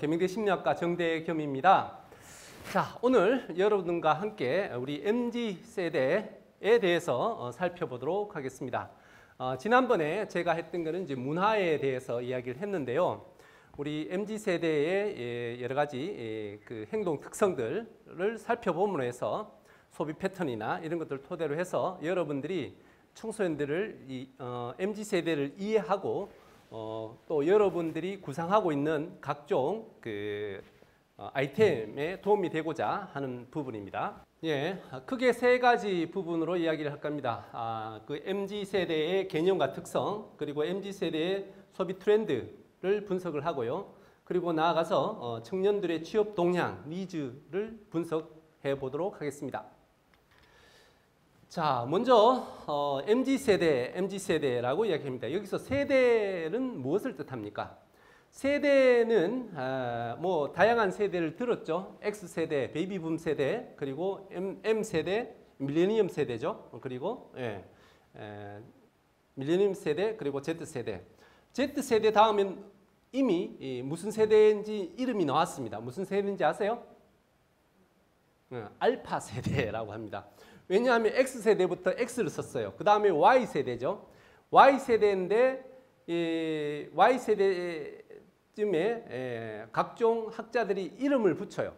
계명대 심리학과 정대겸입니다. 자, 오늘 여러분과 함께 우리 MZ세대에 대해서 살펴보도록 하겠습니다. 지난번에 제가 했던 거는 이제 문화에 대해서 이야기를 했는데요. 우리 MZ세대의 여러 가지 그 행동 특성들을 살펴봄으로 해서 소비 패턴이나 이런 것들을 토대로 해서 여러분들이 청소년들을 MZ세대를 이해하고 또 여러분들이 구상하고 있는 각종 그 아이템에 도움이 되고자 하는 부분입니다. 예, 크게 세 가지 부분으로 이야기를 할 겁니다. 그 MZ세대의 개념과 특성, 그리고 MZ세대의 소비 트렌드를 분석을 하고요. 그리고 나아가서 청년들의 취업 동향, 니즈를 분석해 보도록 하겠습니다. 자, 먼저 MZ세대라고 이야기합니다. 여기서 세대는 무엇을 뜻합니까? 세대는 뭐 다양한 세대를 들었죠. X세대, 베이비붐 세대, 그리고 M세대, 밀레니엄 세대죠. 그리고 밀레니엄 세대, 그리고 Z세대. Z세대 다음엔 이미 무슨 세대인지 이름이 나왔습니다. 무슨 세대인지 아세요? 알파 세대라고 합니다. 왜냐하면 X세대부터 X를 썼어요. 그 다음에 Y세대죠. Y세대인데 이 Y세대쯤에 각종 학자들이 이름을 붙여요.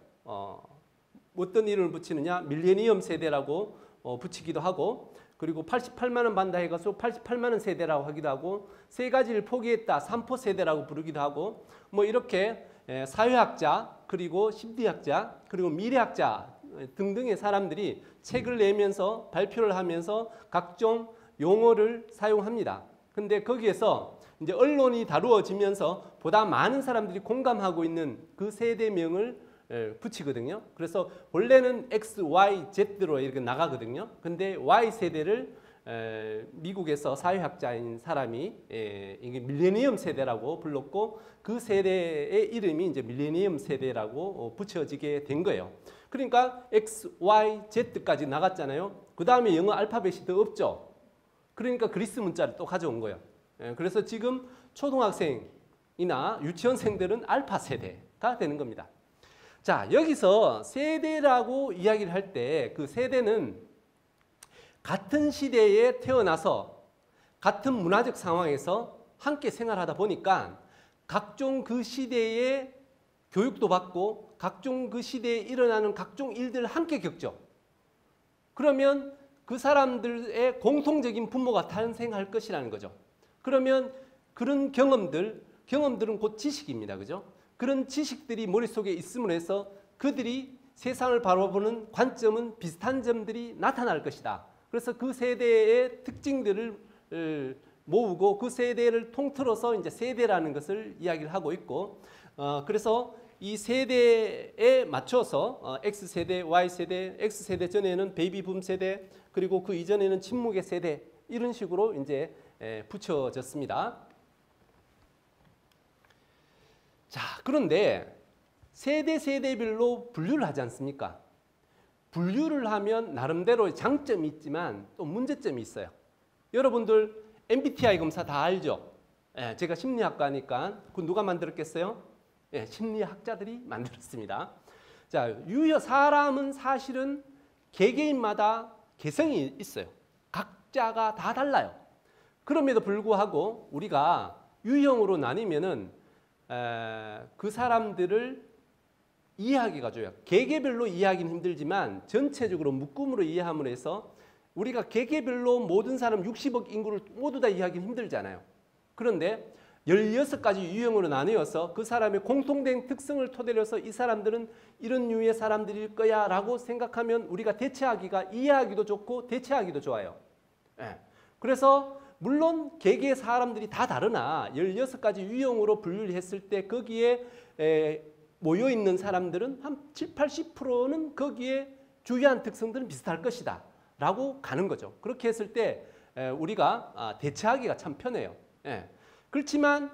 어떤 이름을 붙이느냐? 밀레니엄 세대라고 붙이기도 하고, 그리고 88만 원 반다 해가지고 88만 원 세대라고 하기도 하고, 세 가지를 포기했다 3포 세대라고 부르기도 하고, 뭐 이렇게 사회학자, 그리고 심리학자, 그리고 미래학자 등등의 사람들이 책을 내면서 발표를 하면서 각종 용어를 사용합니다. 근데 거기에서 이제 언론이 다루어지면서 보다 많은 사람들이 공감하고 있는 그 세대명을 붙이거든요. 그래서 원래는 X, Y, Z로 이렇게 나가거든요. 근데 Y세대를 미국에서 사회학자인 사람이 이게 밀레니엄 세대라고 불렀고, 그 세대의 이름이 이제 밀레니엄 세대라고 붙여지게 된 거예요. 그러니까 X, Y, Z까지 나갔잖아요. 그 다음에 영어 알파벳이 더 없죠. 그러니까 그리스 문자를 또 가져온 거예요. 그래서 지금 초등학생이나 유치원생들은 알파 세대가 되는 겁니다. 자, 여기서 세대라고 이야기를 할 때 그 세대는 같은 시대에 태어나서 같은 문화적 상황에서 함께 생활하다 보니까 각종 그 시대의 교육도 받고 각종 그 시대에 일어나는 각종 일들을 함께 겪죠. 그러면 그 사람들의 공통적인 부모가 탄생할 것이라는 거죠. 그러면 그런 경험들은 곧 지식입니다. 그죠? 그런 지식들이 머릿속에 있음으로 해서 그들이 세상을 바라보는 관점은 비슷한 점들이 나타날 것이다. 그래서 그 세대의 특징들을 모으고 그 세대를 통틀어서 이제 세대라는 것을 이야기를 하고 있고, 그래서 이 세대에 맞춰서 X세대, Y세대, X세대 전에는 베이비붐 세대, 그리고 그 이전에는 침묵의 세대, 이런 식으로 이제 붙여졌습니다. 자, 그런데 세대별로 분류를 하지 않습니까? 분류를 하면 나름대로 장점이 있지만 또 문제점이 있어요. 여러분들 MBTI 검사 다 알죠? 제가 심리학과니까 그 누가 만들었겠어요? 심리학자들이 만들었습니다. 자, 사람은 사실은 개개인마다 개성이 있어요. 각자가 다 달라요. 그럼에도 불구하고 우리가 유형으로 나뉘면은 그 사람들을 이해하기가 좋아요. 개개별로 이해하기는 힘들지만 전체적으로 묶음으로 이해함으로 해서 우리가 개개별로 모든 사람 60억 인구를 모두 다 이해하기는 힘들잖아요. 그런데 16가지 유형으로 나뉘어서 그 사람의 공통된 특성을 토대로 해서 이 사람들은 이런 류의 사람들일 거야 라고 생각하면 우리가 대체하기가, 이해하기도 좋고 대체하기도 좋아요. 그래서 물론 개개의 사람들이 다 다르나 16가지 유형으로 분류를 했을 때 거기에 모여있는 사람들은 한 7, 80%는 거기에 주요한 특성들은 비슷할 것이다 라고 가는 거죠. 그렇게 했을 때 우리가 대체하기가 참 편해요. 그렇지만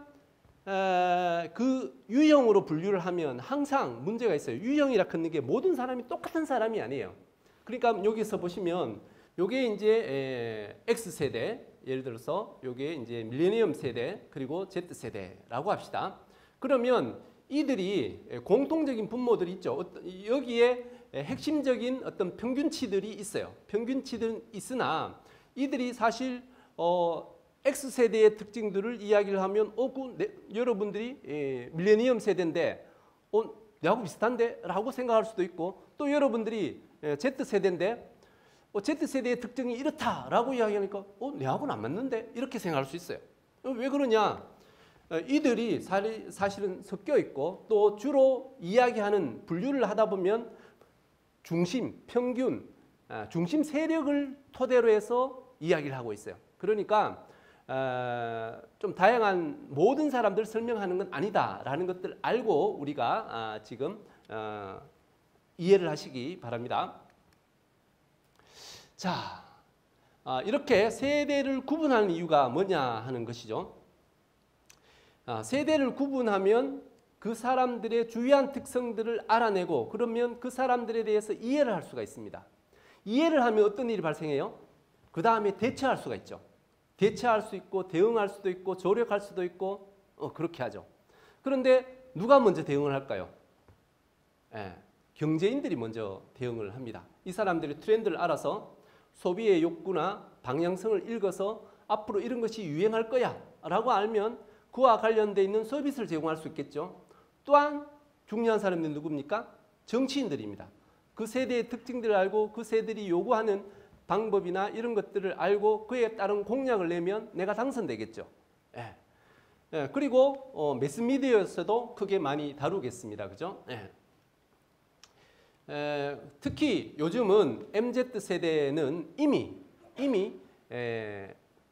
그 유형으로 분류를 하면 항상 문제가 있어요. 유형이라 하는 게 모든 사람이 똑같은 사람이 아니에요. 그러니까 여기서 보시면 요게 이제 X세대, 예를 들어서 요게 이제 밀레니엄 세대, 그리고 Z세대라고 합시다. 그러면 이들이 공통적인 분모들이 있죠. 여기에 핵심적인 어떤 평균치들이 있어요. 평균치들은 있으나 이들이 사실 X세대의 특징들을 이야기를 하면 여러분들이 밀레니엄 세대인데 내하고 비슷한데? 라고 생각할 수도 있고 또 여러분들이 Z세대인데 Z세대의 특징이 이렇다라고 이야기하니까 내하고는 안 맞는데? 이렇게 생각할 수 있어요. 왜 그러냐? 이들이 사실은 섞여 있고 또 주로 이야기하는 분류를 하다 보면 중심, 평균, 중심 세력을 토대로 해서 이야기를 하고 있어요. 그러니까 좀 다양한 모든 사람들 설명하는 건 아니다라는 것들 알고 우리가 지금 이해를 하시기 바랍니다. 자, 이렇게 세대를 구분하는 이유가 뭐냐 하는 것이죠. 세대를 구분하면 그 사람들의 주요한 특성들을 알아내고 그러면 그 사람들에 대해서 이해를 할 수가 있습니다. 이해를 하면 어떤 일이 발생해요? 그 다음에 대처할 수가 있죠. 대처할 수 있고 대응할 수도 있고 조력할 수도 있고 그렇게 하죠. 그런데 누가 먼저 대응을 할까요? 경제인들이 먼저 대응을 합니다. 이 사람들이 트렌드를 알아서 소비의 욕구나 방향성을 읽어서 앞으로 이런 것이 유행할 거야 라고 알면 그와 관련되어 있는 서비스를 제공할 수 있겠죠. 또한 중요한 사람들이 누굽니까? 정치인들입니다. 그 세대의 특징들을 알고 그 세대들이 요구하는 방법이나 이런 것들을 알고 그에 따른 공약을 내면 내가 당선되겠죠. 그리고 매스미디어에서도 크게 많이 다루겠습니다. 그죠? 특히 요즘은 MZ세대는 이미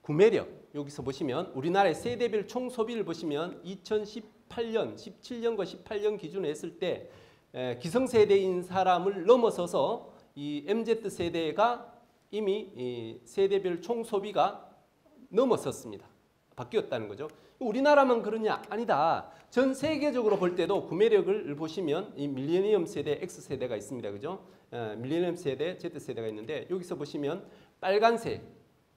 구매력, 여기서 보시면 우리나라의 세대별 총소비를 보시면 2018년, 17년과 18년 기준으로 했을 때 기성세대인 사람을 넘어서서 이 MZ세대가 이미 이 세대별 총소비가 넘어섰습니다. 바뀌었다는 거죠. 우리나라만 그러냐? 아니다. 전 세계적으로 볼 때도 구매력을 보시면 이 밀레니엄 세대, X세대가 있습니다. 그죠? 밀레니엄 세대, Z세대가 있는데 여기서 보시면 빨간색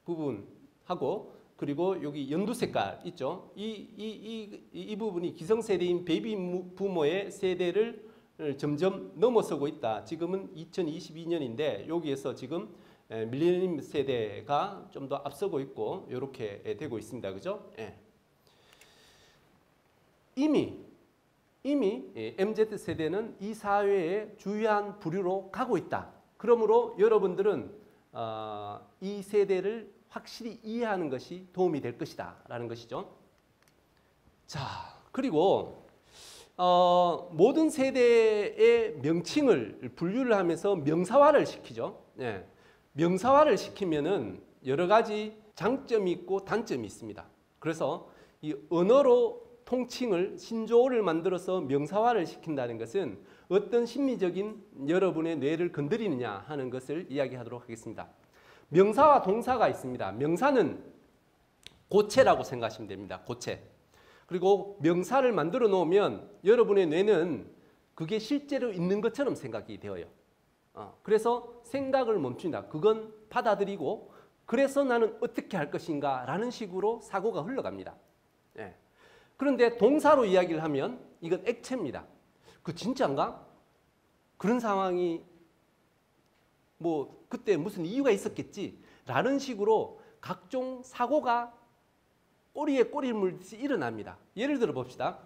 부분하고 그리고 여기 연두 색깔 있죠? 이 부분이 기성세대인 베이비 부모의 세대를 점점 넘어서고 있다. 지금은 2022년인데 여기에서 지금 밀레니엄 세대가 좀 더 앞서고 있고 이렇게 되고 있습니다. 그죠? 이미 MZ세대는 이 사회의 주요한 부류로 가고 있다. 그러므로 여러분들은 이 세대를 확실히 이해하는 것이 도움이 될 것이다 라는 것이죠. 자, 그리고 모든 세대의 명칭을 분류를 하면서 명사화를 시키죠. 명사화를 시키면은 여러 가지 장점이 있고 단점이 있습니다. 그래서 이 언어로 통칭을 신조어를 만들어서 명사화를 시킨다는 것은 어떤 심리적인 여러분의 뇌를 건드리느냐 하는 것을 이야기하도록 하겠습니다. 명사와 동사가 있습니다. 명사는 고체라고 생각하시면 됩니다. 고체. 그리고 명사를 만들어 놓으면 여러분의 뇌는 그게 실제로 있는 것처럼 생각이 되어요. 그래서 생각을 멈춘다. 그건 받아들이고 그래서 나는 어떻게 할 것인가 라는 식으로 사고가 흘러갑니다. 그런데 동사로 이야기를 하면 이건 액체입니다. 그 진짜인가? 그런 상황이 뭐 그때 무슨 이유가 있었겠지 라는 식으로 각종 사고가 꼬리에 꼬리를 물듯이 일어납니다. 예를 들어 봅시다.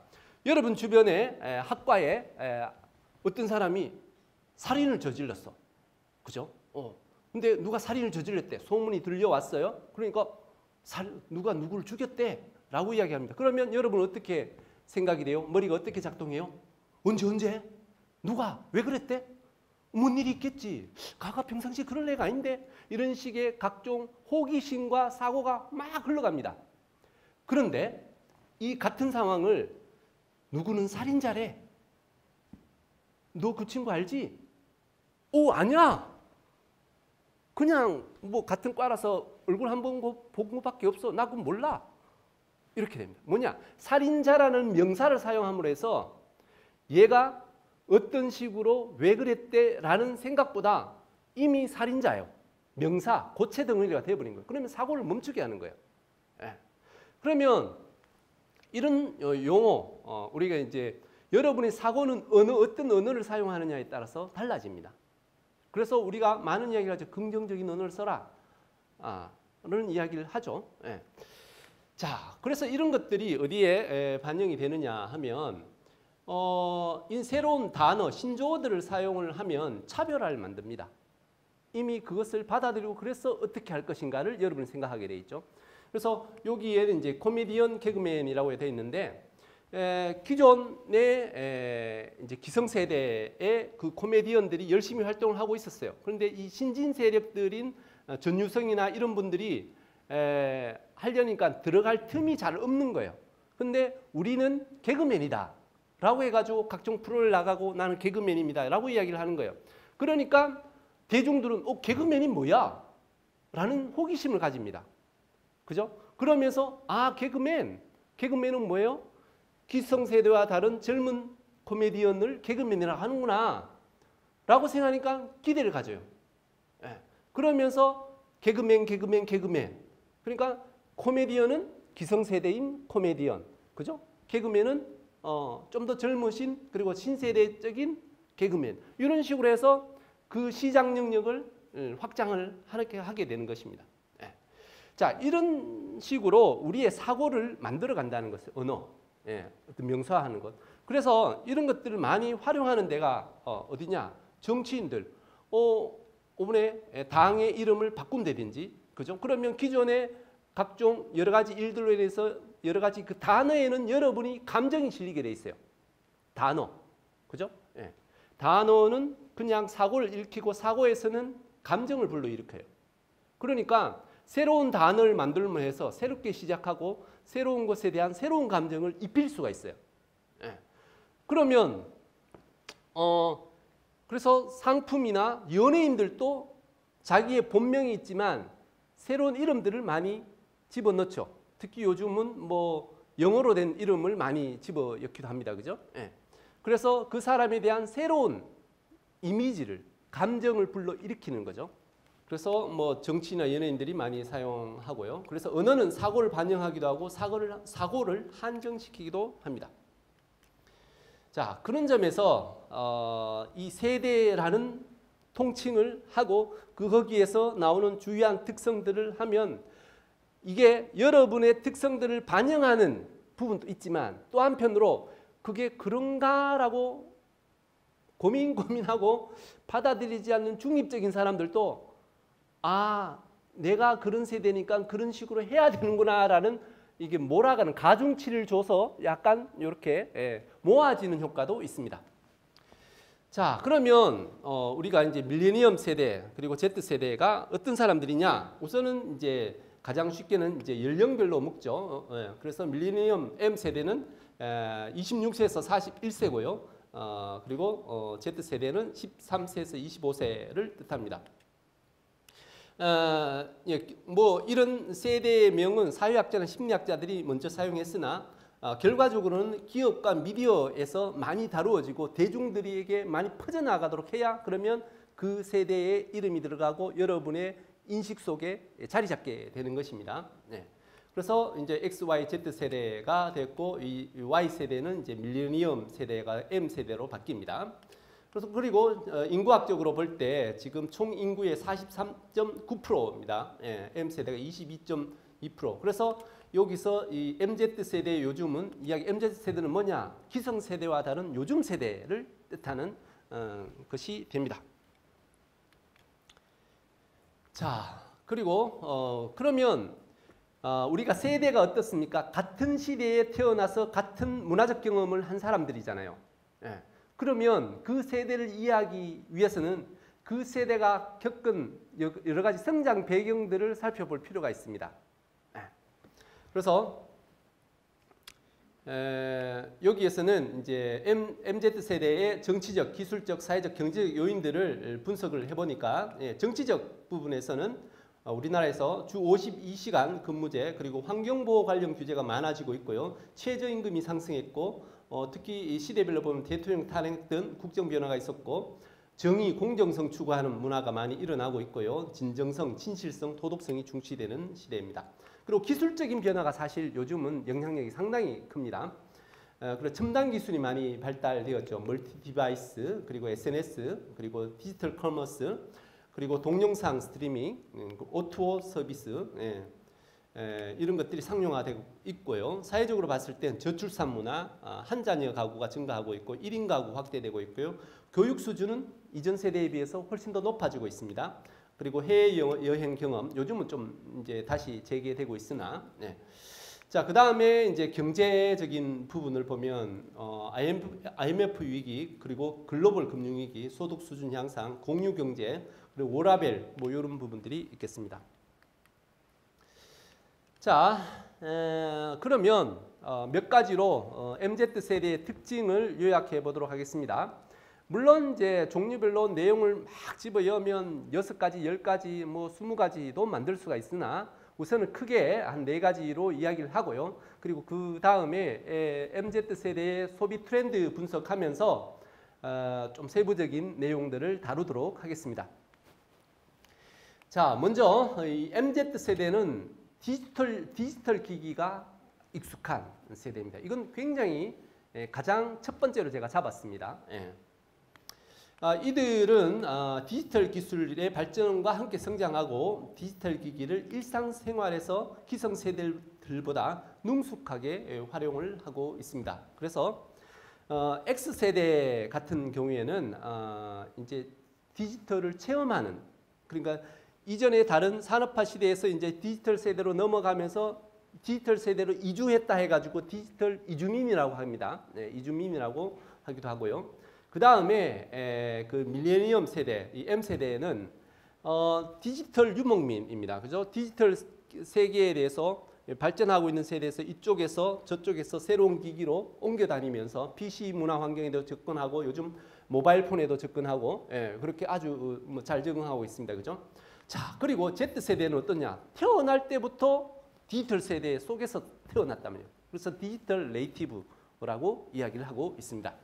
여러분 주변에 학과에 어떤 사람이 살인을 저질렀어. 그죠? 근데 누가 살인을 저질렀대. 소문이 들려왔어요. 그러니까 누가 누구를 죽였대 라고 이야기합니다. 그러면 여러분 어떻게 생각이 돼요? 머리가 어떻게 작동해요? 언제? 누가? 왜 그랬대? 뭔 일이 있겠지. 가가 평상시 그럴 애가 아닌데. 이런 식의 각종 호기심과 사고가 막 흘러갑니다. 그런데 이 같은 상황을 누구는 살인자래. 너 그 친구 알지? 아니야. 그냥 뭐 같은 과라서 얼굴 한 번 본 것밖에 없어. 나 그건 몰라. 이렇게 됩니다. 뭐냐? 살인자라는 명사를 사용함으로 해서 얘가 어떤 식으로 왜 그랬대라는 생각보다 이미 살인자예요. 명사, 고체 덩어리가 되어버린 거예요. 그러면 사고를 멈추게 하는 거예요. 그러면 이런 용어, 우리가 이제 여러분의 사고는 어떤 언어를 사용하느냐에 따라서 달라집니다. 그래서 우리가 많은 이야기를 하죠. 긍정적인 언어를 써라. 라는 이야기를 하죠. 예. 자, 그래서 이런 것들이 어디에 반영이 되느냐 하면 이 새로운 단어, 신조어들을 사용을 하면 차별화를 만듭니다. 이미 그것을 받아들이고 그래서 어떻게 할 것인가를 여러분이 생각하게 돼 있죠. 그래서 여기에는 이제 코미디언 개그맨이라고 되어 있는데 기존의 이제 기성세대의 그 코미디언들이 열심히 활동을 하고 있었어요. 그런데 이 신진 세력들인 전유성이나 이런 분들이 하려니까 들어갈 틈이 잘 없는 거예요. 근데 우리는 개그맨이다 라고 해가지고 각종 프로를 나가고 나는 개그맨입니다 라고 이야기를 하는 거예요. 그러니까 대중들은 개그맨이 뭐야? 라는 호기심을 가집니다. 그죠? 그러면서 개그맨은 뭐예요? 기성세대와 다른 젊은 코미디언을 개그맨이라고 하는구나 라고 생각하니까 기대를 가져요. 그러면서 개그맨. 그러니까 코미디언은 기성세대인 코미디언. 그죠? 개그맨은 좀 더 젊으신 그리고 신세대적인 개그맨. 이런 식으로 해서 그 시장 영역을 확장을 하게 되는 것입니다. 자, 이런 식으로 우리의 사고를 만들어 간다는 것을 언어, 어떤 명사화하는 것. 그래서 이런 것들을 많이 활용하는 데가 어디냐? 정치인들. 이번에 당의 이름을 바꾼다든지, 그죠? 그러면 기존에 각종 여러 가지 일들로 인해서 여러 가지 그 단어에는 여러분이 감정이 실리게 돼 있어요. 단어, 그죠? 단어는 그냥 사고를 일으키고 사고에서는 감정을 불러일으켜요. 그러니까 새로운 단어를 만들면 해서 새롭게 시작하고 새로운 것에 대한 새로운 감정을 입힐 수가 있어요. 그러면 그래서 상품이나 연예인들도 자기의 본명이 있지만 새로운 이름들을 많이 집어넣죠. 특히 요즘은 뭐 영어로 된 이름을 많이 집어넣기도 합니다. 그죠? 그래서 그 사람에 대한 새로운 이미지를, 감정을 불러일으키는 거죠. 그래서 뭐 정치나 연예인들이 많이 사용하고요. 그래서 언어는 사고를 반영하기도 하고 사고를 한정시키기도 합니다. 자, 그런 점에서 이 세대라는 통칭을 하고 거기에서 나오는 주요한 특성들을 하면 이게 여러분의 특성들을 반영하는 부분도 있지만 또 한편으로 그게 그런가라고 고민하고 받아들이지 않는 중립적인 사람들도 내가 그런 세대니까 그런 식으로 해야 되는구나라는 이게 몰아가는 가중치를 줘서 약간 이렇게 모아지는 효과도 있습니다. 자, 그러면 우리가 이제 밀레니엄 세대 그리고 Z 세대가 어떤 사람들이냐? 우선은 이제 가장 쉽게는 이제 연령별로 묶죠. 그래서 밀레니엄 M 세대는 26세에서 41세고요. 그리고 Z 세대는 13세에서 25세를 뜻합니다. 뭐 이런 세대명은 사회학자나 심리학자들이 먼저 사용했으나 결과적으로는 기업과 미디어에서 많이 다루어지고 대중들에게 많이 퍼져나가도록 해야 그러면 그 세대의 이름이 들어가고 여러분의 인식 속에 자리 잡게 되는 것입니다. 그래서 이제 X, Y, Z 세대가 됐고 이 Y 세대는 이제 밀레니엄 세대가 M 세대로 바뀝니다. 그래서 그리고 인구학적으로 볼 때 지금 총 인구의 43.9%입니다. M 세대가 22.2%. 그래서 여기서 이 MZ 세대의 요즘은 이야기 MZ 세대는 뭐냐? 기성 세대와 다른 요즘 세대를 뜻하는 것이 됩니다. 자, 그리고 그러면 우리가 세대가 어떻습니까? 같은 시대에 태어나서 같은 문화적 경험을 한 사람들이잖아요. 그러면 그 세대를 이해하기 위해서는 그 세대가 겪은 여러 가지 성장 배경들을 살펴볼 필요가 있습니다. 그래서 여기에서는 이제 MZ 세대의 정치적, 기술적, 사회적, 경제적 요인들을 분석을 해보니까 정치적 부분에서는 우리나라에서 주 52시간 근무제 그리고 환경보호 관련 규제가 많아지고 있고요. 최저임금이 상승했고 특히 이 시대별로 보면 대통령 탄핵 등 국정 변화가 있었고 정의, 공정성 추구하는 문화가 많이 일어나고 있고요. 진정성, 진실성, 도덕성이 중시되는 시대입니다. 그리고 기술적인 변화가 사실 요즘은 영향력이 상당히 큽니다. 그리고 첨단 기술이 많이 발달되었죠. 멀티 디바이스, 그리고 SNS, 그리고 디지털 커머스, 그리고 동영상 스트리밍, O2O 서비스, 이런 것들이 상용화되고 있고요. 사회적으로 봤을 땐 저출산 문화, 한 자녀 가구가 증가하고 있고 1인 가구 확대되고 있고요. 교육 수준은 이전 세대에 비해서 훨씬 더 높아지고 있습니다. 그리고 해외 여행 경험, 요즘은 좀 이제 다시 재개되고 있으나, 자, 그 다음에 이제 경제적인 부분을 보면 IMF 위기, 그리고 글로벌 금융 위기, 소득 수준 향상, 공유 경제, 그리고 워라밸 뭐 이런 부분들이 있겠습니다. 자, 그러면 몇 가지로 MZ 세대의 특징을 요약해 보도록 하겠습니다. 물론 이제 종류별로 내용을 막 집어여면 6가지, 10가지, 뭐 20가지도 만들 수가 있으나 우선은 크게 한 4가지로 이야기를 하고요. 그리고 그 다음에 MZ 세대의 소비 트렌드 분석하면서 좀 세부적인 내용들을 다루도록 하겠습니다. 자, 먼저 이 MZ 세대는 디지털 기기가 익숙한 세대입니다. 이건 굉장히 가장 첫 번째로 제가 잡았습니다. 이들은 디지털 기술의 발전과 함께 성장하고 디지털 기기를 일상생활에서 기성세대들보다 능숙하게 활용을 하고 있습니다. 그래서 X세대 같은 경우에는 이제 디지털을 체험하는, 그러니까 이전에 다른 산업화 시대에서 이제 디지털 세대로 넘어가면서 디지털 세대로 이주했다 해가지고 디지털 이주민이라고 합니다. 이주민이라고 하기도 하고요. 그 다음에 그 밀레니엄 세대, 이 M 세대는 디지털 유목민입니다. 그죠? 디지털 세계에 대해서 발전하고 있는 세대에서 이쪽에서 저쪽에서 새로운 기기로 옮겨 다니면서 PC 문화 환경에도 접근하고 요즘 모바일 폰에도 접근하고 그렇게 아주 잘 적응하고 있습니다. 그죠? 자, 그리고 Z 세대는 어떠냐? 태어날 때부터 디지털 세대 속에서 태어났다면요. 그래서 디지털 네이티브라고 이야기를 하고 있습니다.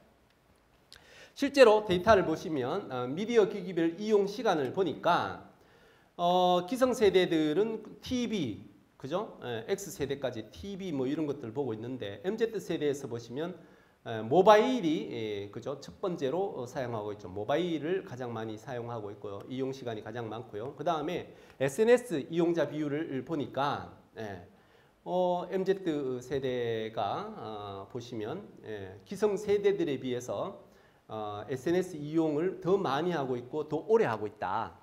실제로 데이터를 보시면 미디어 기기별 이용 시간을 보니까 기성세대들은 TV, 그죠? X세대까지 TV 뭐 이런 것들 보고 있는데 MZ세대에서 보시면 모바일이 그죠? 첫 번째로 사용하고 있죠. 모바일을 가장 많이 사용하고 있고요. 이용 시간이 가장 많고요. 그 다음에 SNS 이용자 비율을 보니까 MZ세대가 보시면 기성세대들에 비해서 SNS 이용을 더 많이 하고 있고 더 오래 하고 있다.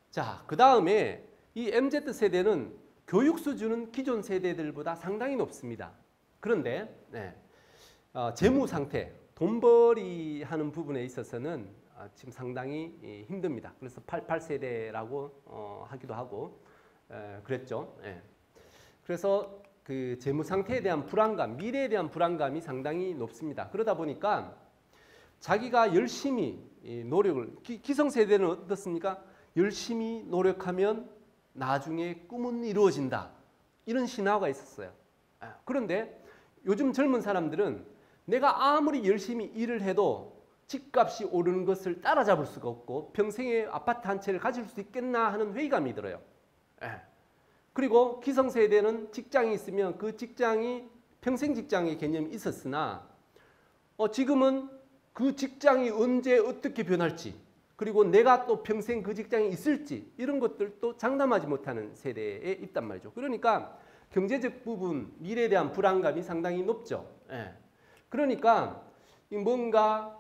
자, 그 다음에 이 MZ세대는 교육 수준은 기존 세대들보다 상당히 높습니다. 그런데 재무 상태, 돈벌이 하는 부분에 있어서는 지금 상당히 힘듭니다. 그래서 88세대라고 하기도 하고 그랬죠. 그래서 그 재무 상태에 대한 불안감, 미래에 대한 불안감이 상당히 높습니다. 그러다 보니까 자기가 열심히 노력을, 기성세대는 어떻습니까? 열심히 노력하면 나중에 꿈은 이루어진다. 이런 신화가 있었어요. 그런데 요즘 젊은 사람들은 내가 아무리 열심히 일을 해도 집값이 오르는 것을 따라잡을 수가 없고 평생에 아파트 한 채를 가질 수 있겠나 하는 회의감이 들어요. 그리고 기성세대는 직장이 있으면 그 직장이 평생 직장의 개념이 있었으나 지금은 그 직장이 언제 어떻게 변할지, 그리고 내가 또 평생 그 직장에 있을지 이런 것들도 장담하지 못하는 세대에 있단 말이죠. 그러니까 경제적 부분, 미래에 대한 불안감이 상당히 높죠. 그러니까 뭔가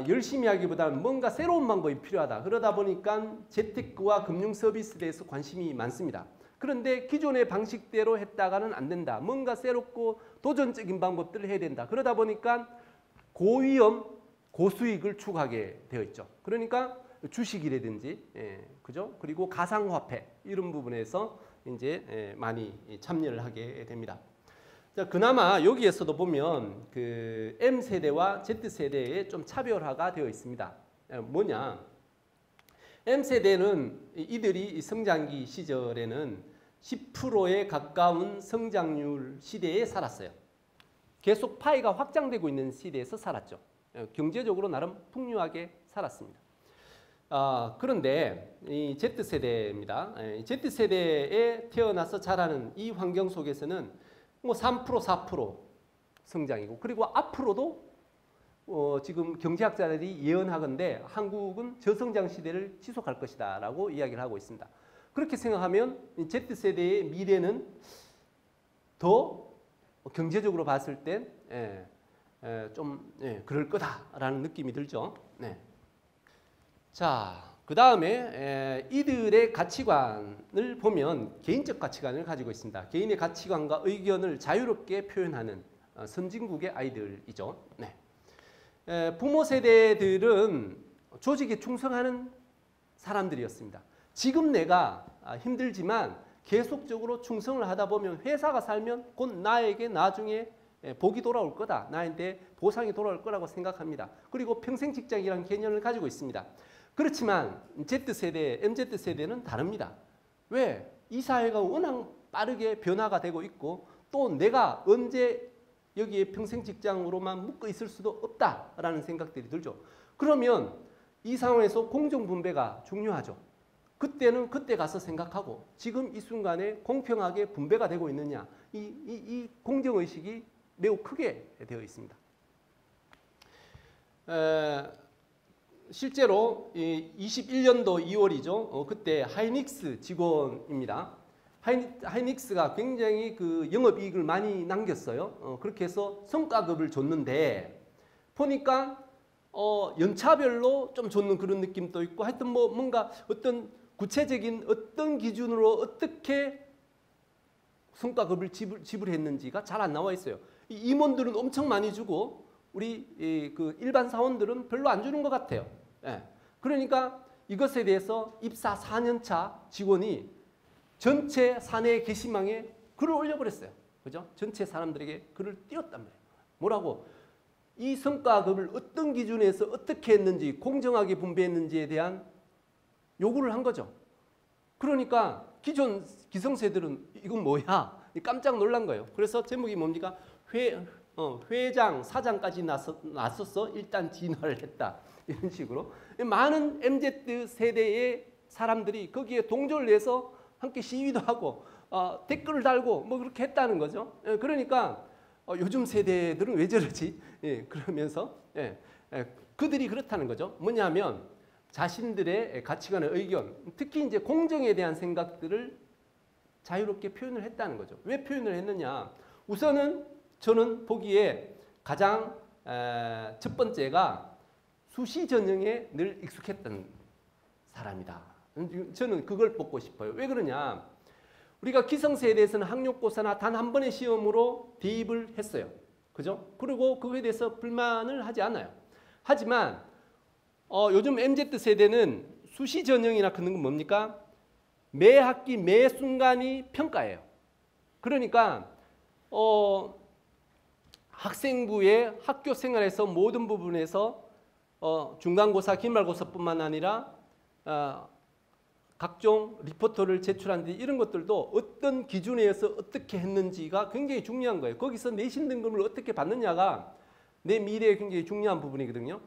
열심히 하기보다는 뭔가 새로운 방법이 필요하다. 그러다 보니까 재테크와 금융 서비스에 대해서 관심이 많습니다. 그런데 기존의 방식대로 했다가는 안 된다. 뭔가 새롭고 도전적인 방법들을 해야 된다. 그러다 보니까 고위험, 고수익을 추구하게 되어 있죠. 그러니까 주식이라든지, 그죠? 그리고 가상화폐 이런 부분에서 이제 많이 참여를 하게 됩니다. 자, 그나마 여기에서도 보면 그 M 세대와 Z 세대에 좀 차별화가 되어 있습니다. 뭐냐? M 세대는 이들이 성장기 시절에는 10%에 가까운 성장률 시대에 살았어요. 계속 파이가 확장되고 있는 시대에서 살았죠. 경제적으로 나름 풍요하게 살았습니다. 그런데 이 Z세대입니다. Z세대에 태어나서 자라는 이 환경 속에서는 뭐 3%, 4% 성장이고 그리고 앞으로도 지금 경제학자들이 예언하건대 한국은 저성장 시대를 지속할 것이다 라고 이야기를 하고 있습니다. 그렇게 생각하면 Z세대의 미래는 더 경제적으로 봤을 땐 좀 그럴 거다라는 느낌이 들죠. 네. 자, 그 다음에 이들의 가치관을 보면 개인적 가치관을 가지고 있습니다. 개인의 가치관과 의견을 자유롭게 표현하는 선진국의 아이들이죠. 네. 부모 세대들은 조직에 충성하는 사람들이었습니다. 지금 내가 힘들지만 계속적으로 충성을 하다 보면 회사가 살면 곧 나에게 나중에 복이 돌아올 거다. 나한테 보상이 돌아올 거라고 생각합니다. 그리고 평생 직장이라는 개념을 가지고 있습니다. 그렇지만 Z세대, MZ세대는 다릅니다. 왜? 이 사회가 워낙 빠르게 변화가 되고 있고 또 내가 언제 여기에 평생 직장으로만 묶여 있을 수도 없다라는 생각들이 들죠. 그러면 이 상황에서 공정분배가 중요하죠. 그때는 그때 가서 생각하고 지금 이 순간에 공평하게 분배가 되고 있느냐 이 공정의식이 매우 크게 되어 있습니다. 실제로 21년도 2월이죠. 그때 하이닉스 직원입니다. 하이닉스가 굉장히 그 영업이익을 많이 남겼어요. 그렇게 해서 성과급을 줬는데 보니까 연차별로 좀 줬는 그런 느낌도 있고 하여튼 뭐 뭔가 어떤 구체적인 어떤 기준으로 어떻게 성과급을 지불했는지가 잘 안 나와 있어요. 이 임원들은 엄청 많이 주고 우리 그 일반 사원들은 별로 안 주는 것 같아요. 예. 그러니까 이것에 대해서 입사 4년차 직원이 전체 사내 게시망에 글을 올려버렸어요. 그죠? 전체 사람들에게 글을 띄웠단 말이에요. 뭐라고? 이 성과급을 어떤 기준에서 어떻게 했는지 공정하게 분배했는지에 대한 요구를 한 거죠. 그러니까 기존 기성세들은 이건 뭐야? 깜짝 놀란 거예요. 그래서 제목이 뭡니까? 회장, 사장까지 나섰어 일단 진화를 했다. 이런 식으로 많은 MZ 세대의 사람들이 거기에 동조를 해서 함께 시위도 하고 댓글을 달고 뭐 그렇게 했다는 거죠. 그러니까 요즘 세대들은 왜 저러지? 그러면서 그들이 그렇다는 거죠. 뭐냐면 자신들의 가치관의 의견, 특히 이제 공정에 대한 생각들을 자유롭게 표현을 했다는 거죠. 왜 표현을 했느냐? 우선은 저는 보기에 가장 첫 번째가 수시 전형에 늘 익숙했던 사람이다. 저는 그걸 뽑고 싶어요. 왜 그러냐? 우리가 기성세대에서는 학력고사나 단 한 번의 시험으로 대입을 했어요. 그죠? 그리고 그거에 대해서 불만을 하지 않아요. 하지만 요즘 MZ세대는 수시 전형이나 그런 건 뭡니까? 매 학기 매 순간이 평가예요. 그러니까 학생부의 학교 생활에서 모든 부분에서 중간고사, 기말고사뿐만 아니라 각종 리포터를 제출하는데 이런 것들도 어떤 기준에 의해서 어떻게 했는지가 굉장히 중요한 거예요. 거기서 내신 등급을 어떻게 받느냐가 내 미래에 굉장히 중요한 부분이거든요.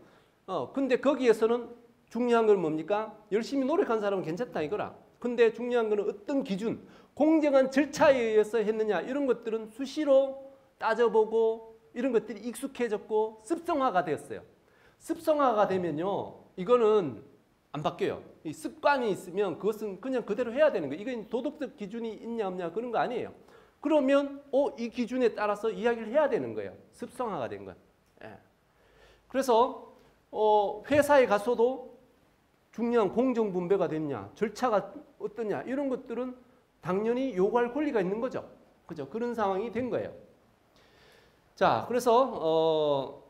근데 거기에서는 중요한 건 뭡니까? 열심히 노력한 사람은 괜찮다 이거라. 근데 중요한 거는 어떤 기준, 공정한 절차에 의해서 했느냐 이런 것들은 수시로 따져보고 이런 것들이 익숙해졌고 습성화가 되었어요. 습성화가 되면요, 이거는 안 바뀌어요. 이 습관이 있으면 그것은 그냥 그대로 해야 되는 거예요. 이건 도덕적 기준이 있냐 없냐 그런 거 아니에요. 그러면 이 기준에 따라서 이야기를 해야 되는 거예요. 습성화가 된 거예요. 예. 그래서 회사에 가서도 중요한 공정 분배가 됐냐, 절차가 어떠냐 이런 것들은 당연히 요구할 권리가 있는 거죠. 그죠? 그런 상황이 된 거예요. 자, 그래서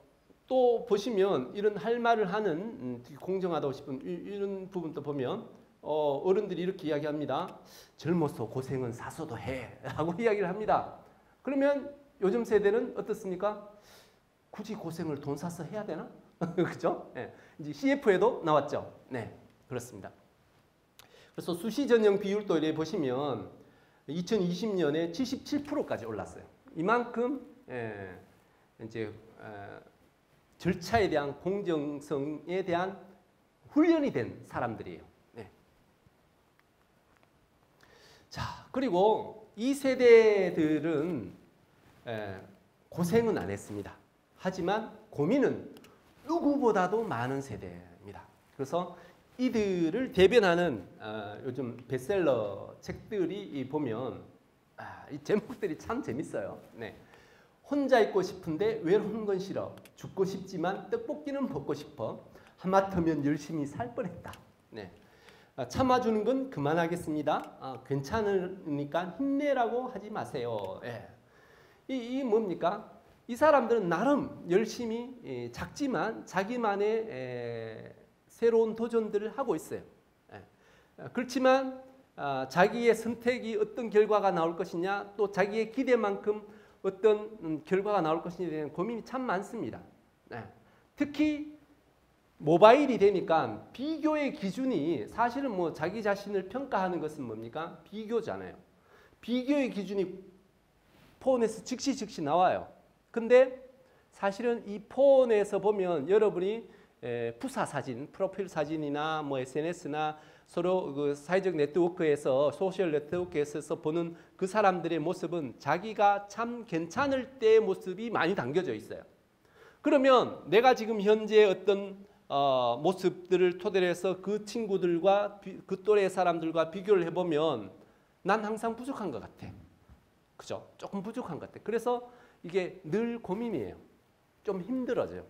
또 보시면 이런 할 말을 하는 공정하다고 싶은 이런 부분도 보면 어른들이 이렇게 이야기합니다. 젊어서 고생은 사서도 해 라고 이야기를 합니다. 그러면 요즘 세대는 어떻습니까? 굳이 고생을 돈 사서 해야 되나? 그렇죠? 네. 이제 CF에도 나왔죠. 네, 그렇습니다. 그래서 수시 전형 비율도 이렇게 보시면 2020년에 77%까지 올랐어요. 이만큼 이제 절차에 대한 공정성에 대한 훈련이 된 사람들이에요. 네. 자, 그리고 이 세대들은 고생은 안 했습니다. 하지만 고민은 누구보다도 많은 세대입니다. 그래서 이들을 대변하는 요즘 베스트셀러 책들이 보면 이 제목들이 참 재밌어요. 네. 혼자 있고 싶은데 외로운 건 싫어. 죽고 싶지만 떡볶이는 먹고 싶어. 하마터면 열심히 살 뻔했다. 네. 참아주는 건 그만하겠습니다. 괜찮으니까 힘내라고 하지 마세요. 예. 이 뭡니까? 이 사람들은 나름 열심히 작지만 자기만의 새로운 도전들을 하고 있어요. 예. 그렇지만 자기의 선택이 어떤 결과가 나올 것이냐, 또 자기의 기대만큼 어떤 결과가 나올 것이냐에 대한 고민이 참 많습니다. 예. 특히 모바일이 되니까 비교의 기준이 사실은 뭐 자기 자신을 평가하는 것은 뭡니까? 비교잖아요. 비교의 기준이 폰에서 즉시 나와요. 근데 사실은 이 폰에서 보면 여러분이 부사 사진, 프로필 사진이나 뭐 SNS나 서로 그 사회적 네트워크에서 소셜 네트워크에서 보는 그 사람들의 모습은 자기가 참 괜찮을 때의 모습이 많이 담겨져 있어요. 그러면 내가 지금 현재 어떤 모습들을 토대로 해서 그 친구들과 그 또래 사람들과 비교를 해보면 난 항상 부족한 것 같아. 그죠? 조금 부족한 것 같아. 그래서 이게 늘 고민이에요. 좀 힘들어져요.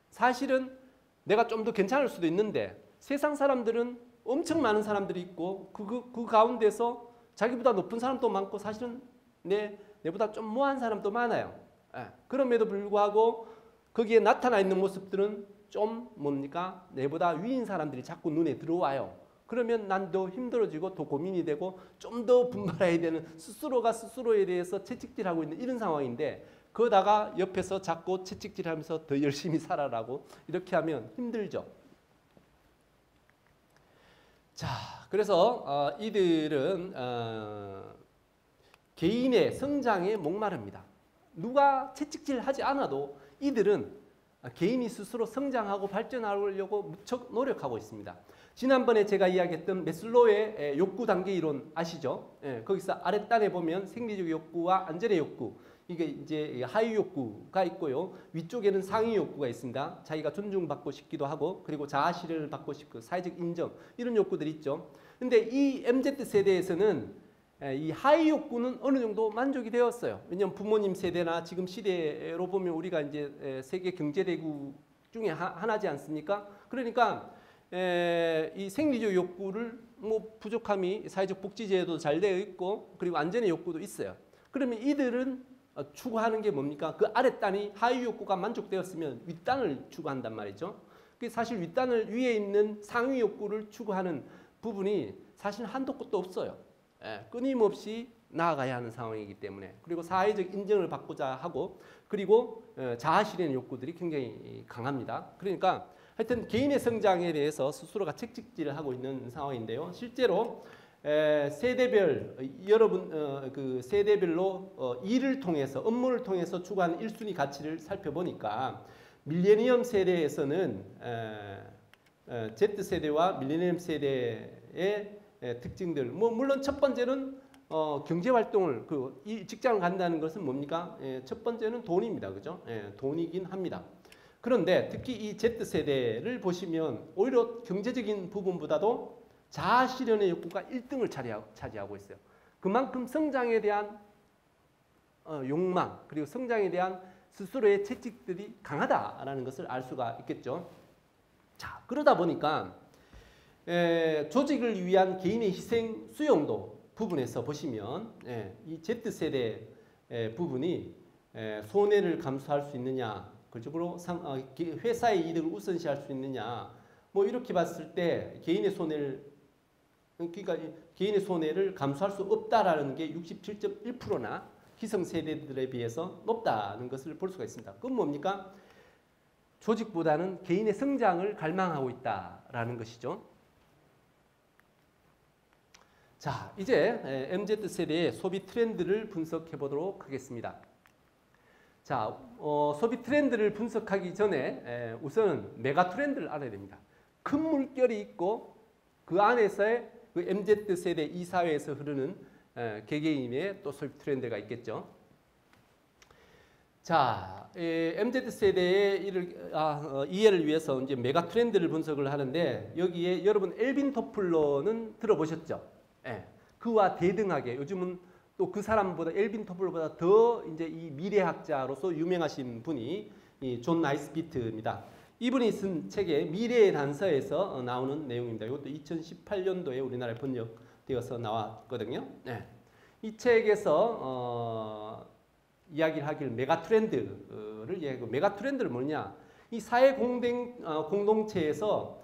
사실은 내가 좀 더 괜찮을 수도 있는데 세상 사람들은 엄청 많은 사람들이 있고 그 가운데서 자기보다 높은 사람도 많고 사실은 내보다 좀 모한 사람도 많아요. 예. 그럼에도 불구하고 거기에 나타나 있는 모습들은 좀 뭡니까? 내보다 위인 사람들이 자꾸 눈에 들어와요. 그러면 난 더 힘들어지고 더 고민이 되고 좀 더 분발해야 되는 스스로가 스스로에 대해서 채찍질하고 있는 이런 상황인데 그러다가 옆에서 자꾸 채찍질하면서 더 열심히 살아라고 이렇게 하면 힘들죠. 자, 그래서 이들은 개인의 성장에 목마릅니다. 누가 채찍질하지 않아도 이들은 개인이 스스로 성장하고 발전하려고 무척 노력하고 있습니다. 지난번에 제가 이야기했던 매슬로우의 욕구 단계 이론 아시죠? 거기서 아랫단에 보면 생리적 욕구와 안전의 욕구, 이게 이제 하위 욕구가 있고요. 위쪽에는 상위 욕구가 있습니다. 자기가 존중받고 싶기도 하고, 그리고 자아 실현을 받고 싶고, 사회적 인정, 이런 욕구들이 있죠. 근데 이 MZ 세대에서는 이 하위 욕구는 어느 정도 만족이 되었어요. 왜냐하면 부모님 세대나 지금 시대로 보면 우리가 이제 세계 경제대국 중에 하나지 않습니까? 그러니까 이 생리적 욕구를 뭐 부족함이 사회적 복지제도 잘 되어 있고, 그리고 안전의 욕구도 있어요. 그러면 이들은 추구하는 게 뭡니까? 그 아랫단이 하위 욕구가 만족되었으면 윗단을 추구한단 말이죠. 사실 윗단을 위에 있는 상위 욕구를 추구하는 부분이 사실 한도 끝도 없어요. 끊임없이 나아가야 하는 상황이기 때문에, 그리고 사회적 인정을 받고자 하고, 그리고 자아 실현 욕구들이 굉장히 강합니다. 그러니까 하여튼 개인의 성장에 대해서 스스로가 채찍질을 하고 있는 상황인데요. 실제로 세대별 여러분 그 세대별로 일을 통해서 업무를 통해서 추구하는 1순위 가치를 살펴보니까 밀레니엄 세대에서는 Z세대와 밀레니엄 세대의 특징들, 뭐 물론 첫 번째는 경제 활동을 이 직장을 간다는 것은 뭡니까? 첫 번째는 돈입니다. 그죠? 돈이긴 합니다. 그런데 특히 이 Z세대를 보시면 오히려 경제적인 부분보다도 자아 실현의 욕구가 1등을 차지하고 있어요. 그만큼 성장에 대한 욕망, 그리고 성장에 대한 스스로의 채찍들이 강하다라는 것을 알 수가 있겠죠. 자, 그러다 보니까 조직을 위한 개인의 희생 수용도 부분에서 보시면 이 Z세대 부분이 손해를 감수할 수 있느냐, 그쪽으로 회사의 이득을 우선시할 수 있느냐, 뭐 이렇게 봤을 때 개인의 손해를 감수할 수 없다라는 게 67.1%나 기성세대들에 비해서 높다는 것을 볼 수가 있습니다. 그건 뭡니까? 조직보다는 개인의 성장을 갈망하고 있다라는 것이죠. 자, 이제 MZ세대의 소비 트렌드를 분석해 보도록 하겠습니다. 자, 소비 트렌드를 분석하기 전에 우선은 메가 트렌드를 알아야 됩니다. 큰 물결이 있고 그 안에서의 그 MZ세대 이 사회에서 흐르는 개개인의 또 소비 트렌드가 있겠죠. 자, MZ 세대의 이해를 위해서 이제 메가 트렌드를 분석을 하는데 여기에 여러분 엘빈 토플러는 들어보셨죠? 예. 그와 대등하게 요즘은 또 그 사람보다 엘빈 토플러보다 더 이제 이 미래학자로서 유명하신 분이 이 존 나이스비트입니다. 이분이 쓴 책의 미래의 단서에서 나오는 내용입니다. 이것도 2018년도에 우리나라에 번역되어서 나왔거든요. 네. 이 책에서 이야기를 하길 메가 트렌드를 이야기하고, 메가 트렌드는 뭐냐? 이 사회 공동체에서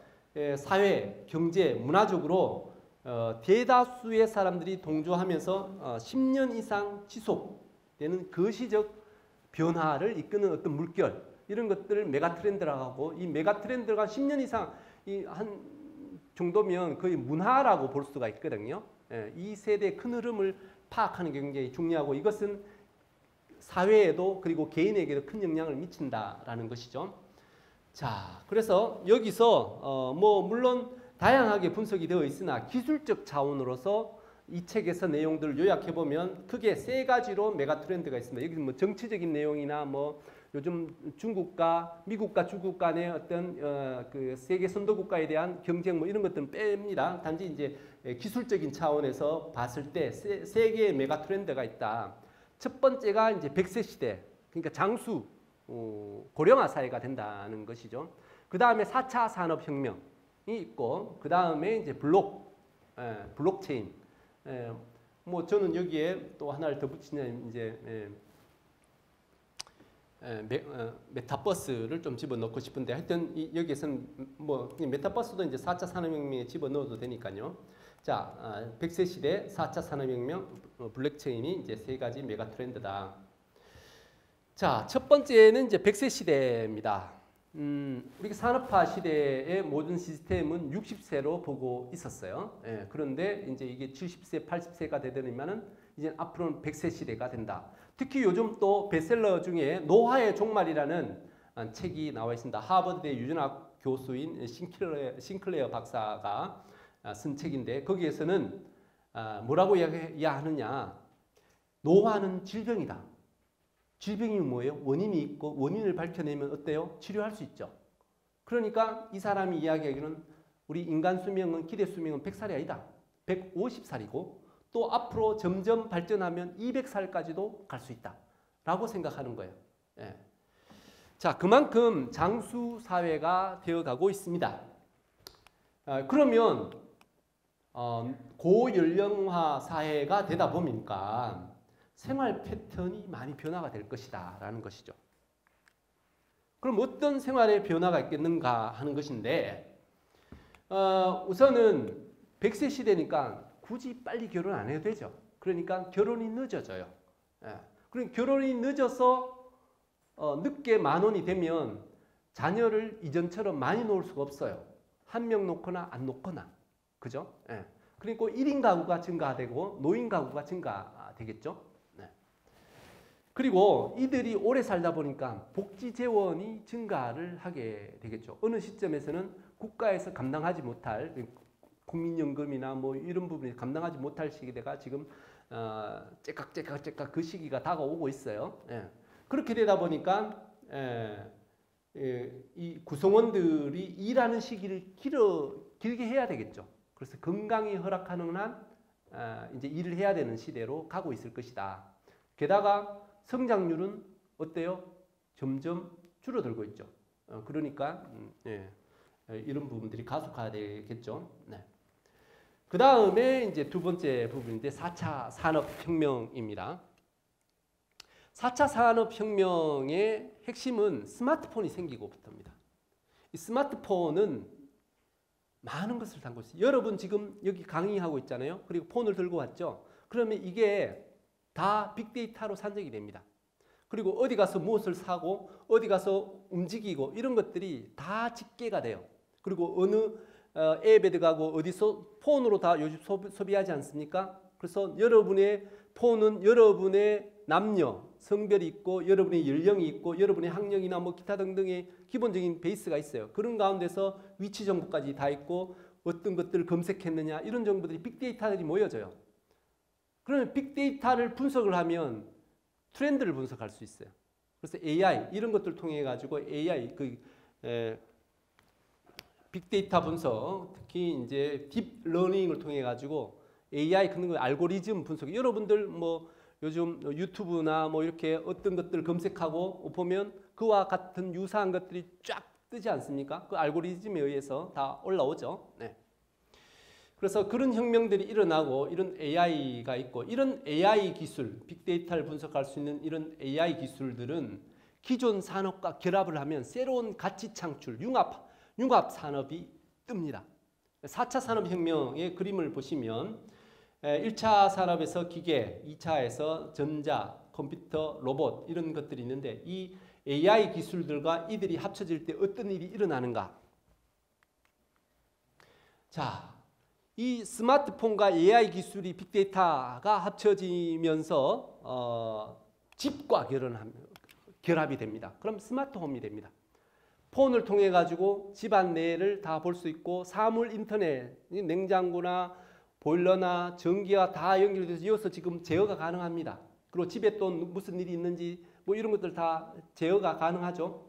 사회, 경제, 문화적으로 대다수의 사람들이 동조하면서 10년 이상 지속되는 거시적 변화를 이끄는 어떤 물결, 이런 것들을 메가 트렌드라고 하고, 이 메가 트렌드가 10년 이상 한 정도면 거의 문화라고 볼 수가 있거든요. 이 세대의 큰 흐름을 파악하는 게 굉장히 중요하고, 이것은 사회에도 그리고 개인에게도 큰 영향을 미친다라는 것이죠. 자, 그래서 여기서 물론 다양하게 분석이 되어 있으나 기술적 차원으로서 이 책에서 내용들을 요약해 보면 크게 세 가지로 메가 트렌드가 있습니다. 여기 뭐 정치적인 내용이나 뭐 요즘 중국과 미국과 중국 간의 어떤 그 세계 선도 국가에 대한 경쟁 뭐 이런 것들은 뺍니다. 단지 이제 기술적인 차원에서 봤을 때 세 개의 메가 트렌드가 있다. 첫 번째가 이제 100세 시대, 그러니까 장수 고령화 사회가 된다는 것이죠. 그 다음에 4차 산업혁명이 있고, 그 다음에 이제 블록체인. 뭐 저는 여기에 또 하나를 더 붙이면 이제 메타버스를 좀 집어넣고 싶은데, 하여튼 여기에서는 뭐 메타버스도 이제 4차 산업혁명에 집어넣어도 되니까요. 자, 100세 시대, 4차 산업혁명, 블록체인이 이제 세 가지 메가 트렌드다. 자, 첫 번째는 이제 100세 시대입니다. 우리 산업화 시대의 모든 시스템은 60세로 보고 있었어요. 그런데 이제 이게 70세, 80세가 되려면은 이제 앞으로는 100세 시대가 된다. 특히 요즘 또 베스트셀러 중에 노화의 종말이라는 책이 나와 있습니다. 하버드대 유전학 교수인 싱클레어 박사가 쓴 책인데, 거기에서는 뭐라고 이야기하느냐? 노화는 질병이다. 질병이 뭐예요? 원인이 있고 원인을 밝혀내면 어때요? 치료할 수 있죠. 그러니까 이 사람이 이야기하기는 우리 인간 수명은 기대 수명은 100살이 아니다. 150살이고 또 앞으로 점점 발전하면 200살까지도 갈 수 있다. 라고 생각하는 거예요. 예. 자, 그만큼 장수 사회가 되어가고 있습니다. 그러면 고연령화 사회가 되다 보니까 생활 패턴이 많이 변화가 될 것이다 라는 것이죠. 그럼 어떤 생활의 변화가 있겠는가 하는 것인데, 우선은 100세 시대니까 굳이 빨리 결혼 안 해도 되죠. 그러니까 결혼이 늦어져요. 그럼 결혼이 늦어서 늦게 만원이 되면 자녀를 이전처럼 많이 놓을 수가 없어요. 한 명 놓거나 안 놓거나. 그죠? 그리고 1인 가구가 증가되고 노인 가구가 증가되겠죠. 그리고 이들이 오래 살다 보니까 복지 재원이 증가를 하게 되겠죠. 어느 시점에서는 국가에서 감당하지 못할 국민연금이나 뭐 이런 부분이 감당하지 못할 시기가 지금 째깍째깍 그 시기가 다가오고 있어요. 그렇게 되다 보니까 이 구성원들이 일하는 시기를 길게 해야 되겠죠. 그래서 건강이 허락하는 한 이제 일을 해야 되는 시대로 가고 있을 것이다. 게다가 성장률은 어때요? 점점 줄어들고 있죠. 그러니까 이런 부분들이 가속화되겠죠. 그 다음에 이제 두 번째 부분인데 4차 산업혁명입니다. 4차 산업혁명의 핵심은 스마트폰이 생기고부터입니다. 이 스마트폰은 많은 것을 담고 있어요. 여러분 지금 여기 강의하고 있잖아요. 그리고 폰을 들고 왔죠. 그러면 이게 다 빅데이터로 산정이 됩니다. 그리고 어디 가서 무엇을 사고 어디 가서 움직이고 이런 것들이 다 집계가 돼요. 그리고 어느 앱에 들어가고 어디서 폰으로 다 요즘 소비하지 않습니까? 그래서 여러분의 폰은 여러분의 남녀, 성별이 있고 여러분의 연령이 있고 여러분의 학력이나 뭐 기타 등등의 기본적인 베이스가 있어요. 그런 가운데서 위치 정보까지 다 있고 어떤 것들을 검색했느냐 이런 정보들이 빅데이터들이 모여져요. 그러면 빅데이터를 분석을 하면 트렌드를 분석할 수 있어요. 그래서 AI 이런 것들 통해 가지고 AI 빅데이터 분석, 특히 이제 딥러닝을 통해 가지고 AI 그런 거 알고리즘 분석. 여러분들 뭐 요즘 유튜브나 뭐 이렇게 어떤 것들 검색하고 보면 그와 같은 유사한 것들이 쫙 뜨지 않습니까? 그 알고리즘에 의해서 다 올라오죠. 네. 그래서 그런 혁명들이 일어나고 이런 AI가 있고 이런 AI 기술, 빅데이터를 분석할 수 있는 이런 AI 기술들은 기존 산업과 결합을 하면 새로운 가치 창출, 융합 산업이 뜹니다. 4차 산업혁명의 그림을 보시면 1차 산업에서 기계, 2차에서 전자, 컴퓨터, 로봇 이런 것들이 있는데 이 AI 기술들과 이들이 합쳐질 때 어떤 일이 일어나는가? 자, 이 스마트폰과 AI 기술이 빅데이터가 합쳐지면서 집과 결합이 됩니다. 그럼 스마트홈이 됩니다. 폰을 통해 가지고 집안 내를 다 볼 수 있고 사물 인터넷, 냉장고나 보일러나 전기와 다 연결돼서 이어서 지금 제어가 가능합니다. 그리고 집에 또 무슨 일이 있는지 뭐 이런 것들 다 제어가 가능하죠.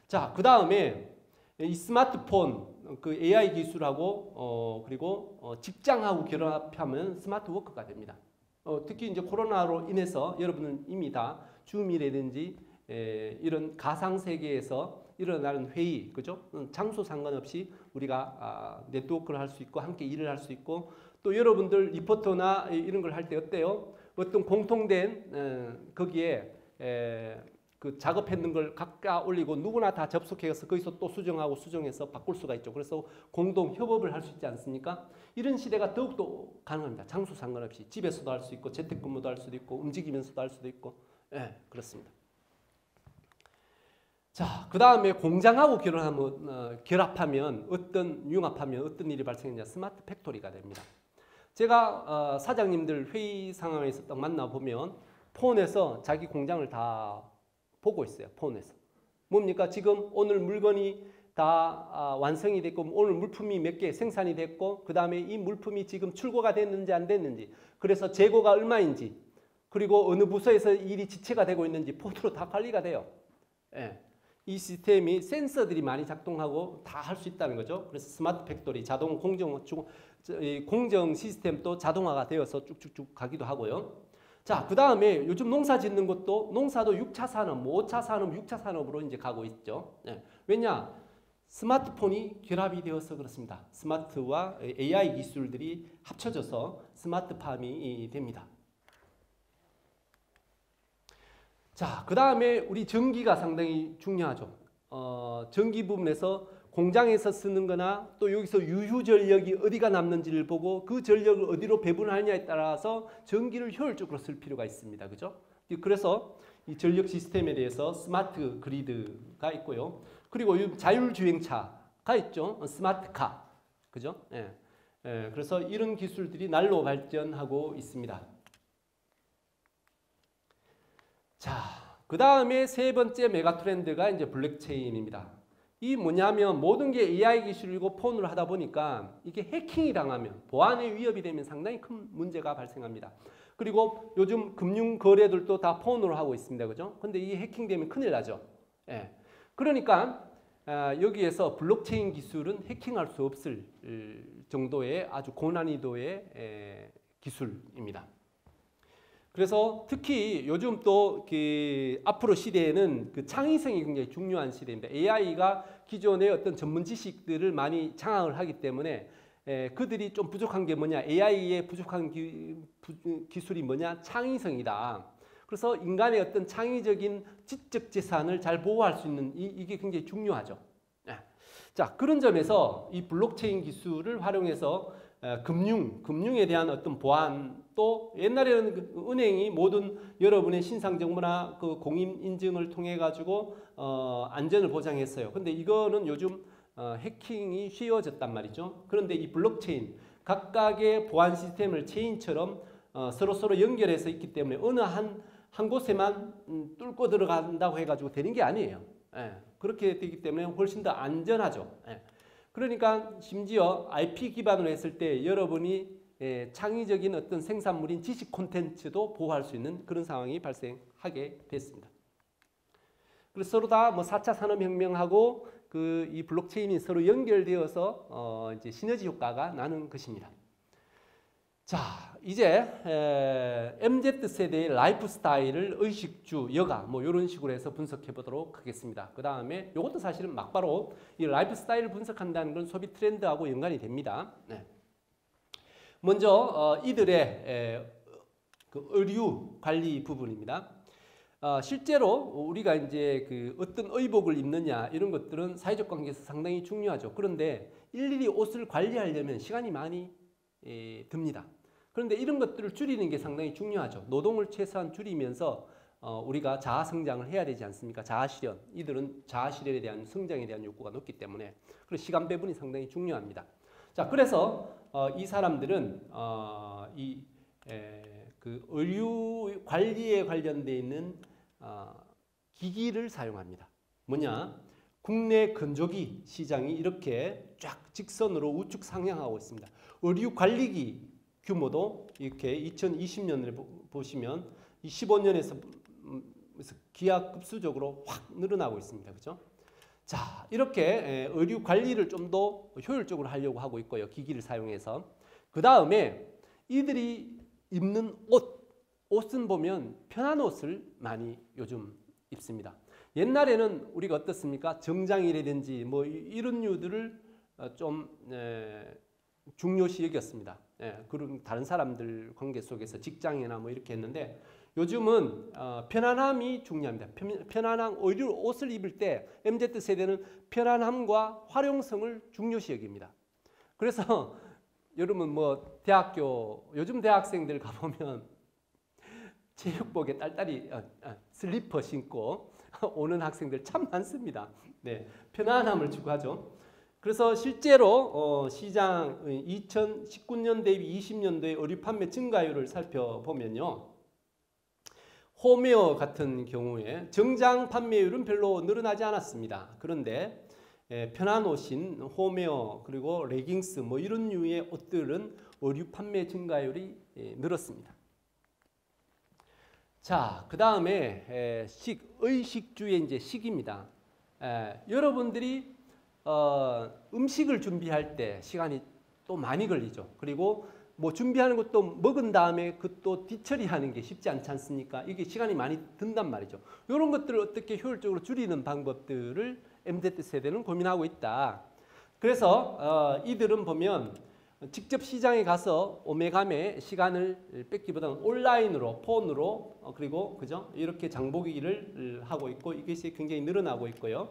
자, 그 다음에 이 스마트폰 그 AI 기술하고 그리고 직장하고 결합하면 스마트 워크가 됩니다. 특히 이제 코로나로 인해서 여러분은 이미 다 줌이라든지 이런 가상 세계에서 일어나는 회의, 그죠? 장소 상관없이 우리가 네트워크를 할 수 있고 함께 일을 할 수 있고 또 여러분들 리포터나 이런 걸 할 때 어때요? 어떤 공통된 거기에 그 작업했는 걸 각각 올리고 누구나 다 접속해서 거기서 또 수정하고 수정해서 바꿀 수가 있죠. 그래서 공동 협업을 할 수 있지 않습니까? 이런 시대가 더욱더 가능합니다. 장소 상관없이 집에서도 할 수 있고 재택근무도 할 수도 있고 움직이면서도 할 수도 있고 그렇습니다. 자, 그 다음에 공장하고 결합하면 융합하면 어떤 일이 발생했냐? 스마트 팩토리가 됩니다. 제가 사장님들 회의 상황에서 딱 만나보면 폰에서 자기 공장을 다 보고 있어요. 폰에서. 뭡니까? 지금 오늘 물건이 다 완성이 됐고 오늘 물품이 몇 개 생산이 됐고 그 다음에 이 물품이 지금 출고가 됐는지 안 됐는지 그래서 재고가 얼마인지 그리고 어느 부서에서 일이 지체가 되고 있는지 폰으로 다 관리가 돼요. 이 시스템이 센서들이 많이 작동하고 다 할 수 있다는 거죠. 그래서 스마트 팩토리, 자동 공정 시스템도 자동화가 되어서 쭉쭉쭉 가기도 하고요. 자, 그 다음에 요즘 농사 짓는 것도 농사도 6차 산업, 5차 산업, 6차 산업으로 이제 가고 있죠. 왜냐? 스마트폰이 결합이 되어서 그렇습니다. 스마트와 AI 기술들이 합쳐져서 스마트팜이 됩니다. 자, 그 다음에 우리 전기가 상당히 중요하죠. 전기 부분에서 공장에서 쓰는 거나 또 여기서 유휴 전력이 어디가 남는지를 보고 그 전력을 어디로 배분하느냐에 따라서 전기를 효율적으로 쓸 필요가 있습니다. 그죠? 그래서 이 전력 시스템에 대해서 스마트 그리드가 있고요. 그리고 자율주행차가 있죠. 스마트카. 그죠? 그래서 이런 기술들이 날로 발전하고 있습니다. 자, 그 다음에 세 번째 메가 트렌드가 이제 블록체인입니다. 이 뭐냐면 모든 게 AI 기술이고 폰으로 하다 보니까 이게 해킹이 당하면 보안의 위협이 되면 상당히 큰 문제가 발생합니다. 그리고 요즘 금융 거래들도 다 폰으로 하고 있습니다. 그죠? 근데 이게 해킹되면 큰일 나죠. 그러니까 여기에서 블록체인 기술은 해킹할 수 없을 정도의 아주 고난이도의 기술입니다. 그래서 특히 요즘 또 앞으로 시대에는 그 창의성이 굉장히 중요한 시대입니다. AI가 기존의 어떤 전문 지식들을 많이 장악을 하기 때문에 그들이 좀 부족한 게 뭐냐? AI의 부족한 기술이 뭐냐? 창의성이다. 그래서 인간의 어떤 창의적인 지적 재산을 잘 보호할 수 있는 이게 굉장히 중요하죠. 자, 그런 점에서 이 블록체인 기술을 활용해서 금융에 대한 어떤 보안 또 옛날에는 은행이 모든 여러분의 신상 정보나 그 공인 인증을 통해 가지고 안전을 보장했어요. 근데 이거는 요즘 해킹이 쉬워졌단 말이죠. 그런데 이 블록체인 각각의 보안 시스템을 체인처럼 서로 연결해서 있기 때문에 어느 한 곳에만 뚫고 들어간다고 해가지고 되는 게 아니에요. 그렇게 되기 때문에 훨씬 더 안전하죠. 그러니까 심지어 IP 기반으로 했을 때 여러분이 창의적인 어떤 생산물인 지식 콘텐츠도 보호할 수 있는 그런 상황이 발생하게 됐습니다. 그래서 서로 다 뭐 4차 산업혁명하고 이 블록체인이 서로 연결되어서 이제 시너지 효과가 나는 것입니다. 자, 이제 MZ세대의 라이프 스타일을 의식주, 여가 뭐 이런 식으로 해서 분석해 보도록 하겠습니다. 그 다음에 이것도 사실은 막바로 이 라이프 스타일을 분석한다는 건 소비 트렌드하고 연관이 됩니다. 네. 먼저 이들의 그 의류 관리 부분입니다. 실제로 우리가 이제 그 어떤 의복을 입느냐 이런 것들은 사회적 관계에서 상당히 중요하죠. 그런데 일일이 옷을 관리하려면 시간이 많이 듭니다. 그런데 이런 것들을 줄이는 게 상당히 중요하죠. 노동을 최소한 줄이면서 우리가 자아 성장을 해야 되지 않습니까? 자아 실현. 이들은 자아 실현에 대한 성장에 대한 욕구가 높기 때문에 그래서 시간 배분이 상당히 중요합니다. 자, 그래서 이 사람들은 그 의류 관리에 관련되어 있는 기기를 사용합니다. 뭐냐? 국내 건조기 시장이 이렇게 쫙 직선으로 우측 상향하고 있습니다. 의류 관리기 규모도 이렇게 2020년을 보시면 15년에서 기하급수적으로 확 늘어나고 있습니다. 그렇죠? 자, 이렇게 의류 관리를 좀 더 효율적으로 하려고 하고 있고요. 기기를 사용해서. 그 다음에 이들이 입는 옷은 보면 편한 옷을 많이 요즘 입습니다. 옛날에는 우리가 어떻습니까? 정장이라든지 뭐 이런 류들을 좀 중요시 여겼습니다. 그런 다른 사람들 관계 속에서 직장이나 뭐 이렇게 했는데 요즘은 편안함이 중요합니다. 편안한 오히려 옷을 입을 때 MZ세대는 편안함과 활용성을 중요시 여깁니다. 그래서 여러분 뭐 요즘 대학생들 가보면 체육복에 딸딸이 슬리퍼 신고 오는 학생들 참 많습니다. 네, 편안함을 추구하죠. 그래서 실제로 시장 2019년 대비 20년도의 의류 판매 증가율을 살펴보면요. 홈웨어 같은 경우에 정장 판매율은 별로 늘어나지 않았습니다. 그런데 편한 옷인 홈웨어 그리고 레깅스 뭐 이런 류의 옷들은 의류 판매 증가율이 늘었습니다. 자, 그 다음에 의식주의 이제 식입니다. 여러분들이 음식을 준비할 때 시간이 또 많이 걸리죠. 그리고 뭐 준비하는 것도 먹은 다음에 그 또 뒤처리하는 게 쉽지 않지 않습니까? 이게 시간이 많이 든단 말이죠. 이런 것들을 어떻게 효율적으로 줄이는 방법들을 MZ세대는 고민하고 있다. 그래서 이들은 보면 직접 시장에 가서 오매감에 시간을 뺏기보다는 온라인으로 폰으로 그리고 그죠? 이렇게 장보기를 하고 있고 이것이 굉장히 늘어나고 있고요.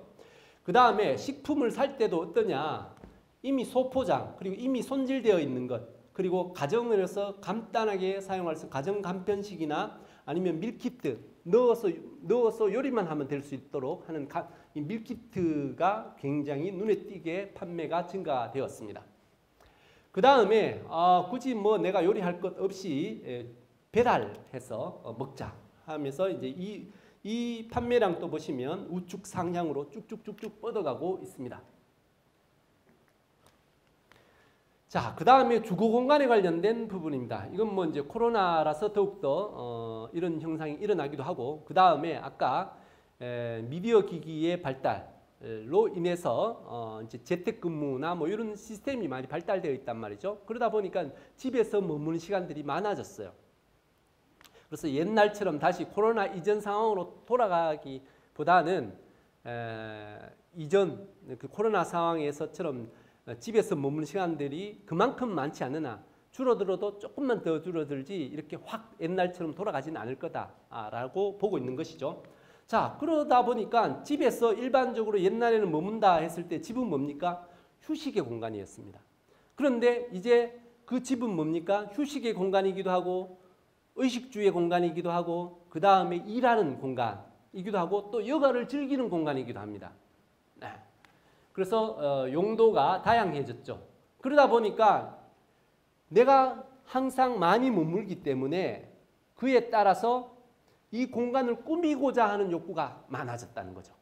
그 다음에 식품을 살 때도 어떠냐? 이미 소포장 그리고 이미 손질되어 있는 것 그리고 가정에서 간단하게 사용할 수 있는 가정 간편식이나 아니면 밀키트 넣어서 요리만 하면 될 수 있도록 하는 이 밀키트가 굉장히 눈에 띄게 판매가 증가되었습니다. 그 다음에 굳이 뭐 내가 요리할 것 없이 배달해서 먹자 하면서 이제 이 판매량 또 보시면 우측 상향으로 쭉쭉쭉쭉 뻗어가고 있습니다. 자, 그 다음에 주거 공간에 관련된 부분입니다. 이건 뭐 이제 코로나라서 더욱더 이런 현상이 일어나기도 하고, 그 다음에 아까 미디어 기기의 발달로 인해서 이제 재택근무나 뭐 이런 시스템이 많이 발달되어 있단 말이죠. 그러다 보니까 집에서 머무는 시간들이 많아졌어요. 그래서 옛날처럼 다시 코로나 이전 상황으로 돌아가기보다는 이전 그 코로나 상황에서처럼 집에서 머무는 시간들이 그만큼 많지 않으나 줄어들어도 조금만 더 줄어들지 이렇게 확 옛날처럼 돌아가지는 않을 거다라고 보고 있는 것이죠. 자, 그러다 보니까 집에서 일반적으로 옛날에는 머문다 했을 때 집은 뭡니까? 휴식의 공간이었습니다. 그런데 이제 그 집은 뭡니까? 휴식의 공간이기도 하고 의식주의 공간이기도 하고 그 다음에 일하는 공간이기도 하고 또 여가를 즐기는 공간이기도 합니다. 네. 그래서 용도가 다양해졌죠. 그러다 보니까 내가 항상 많이 머물기 때문에 그에 따라서 이 공간을 꾸미고자 하는 욕구가 많아졌다는 거죠.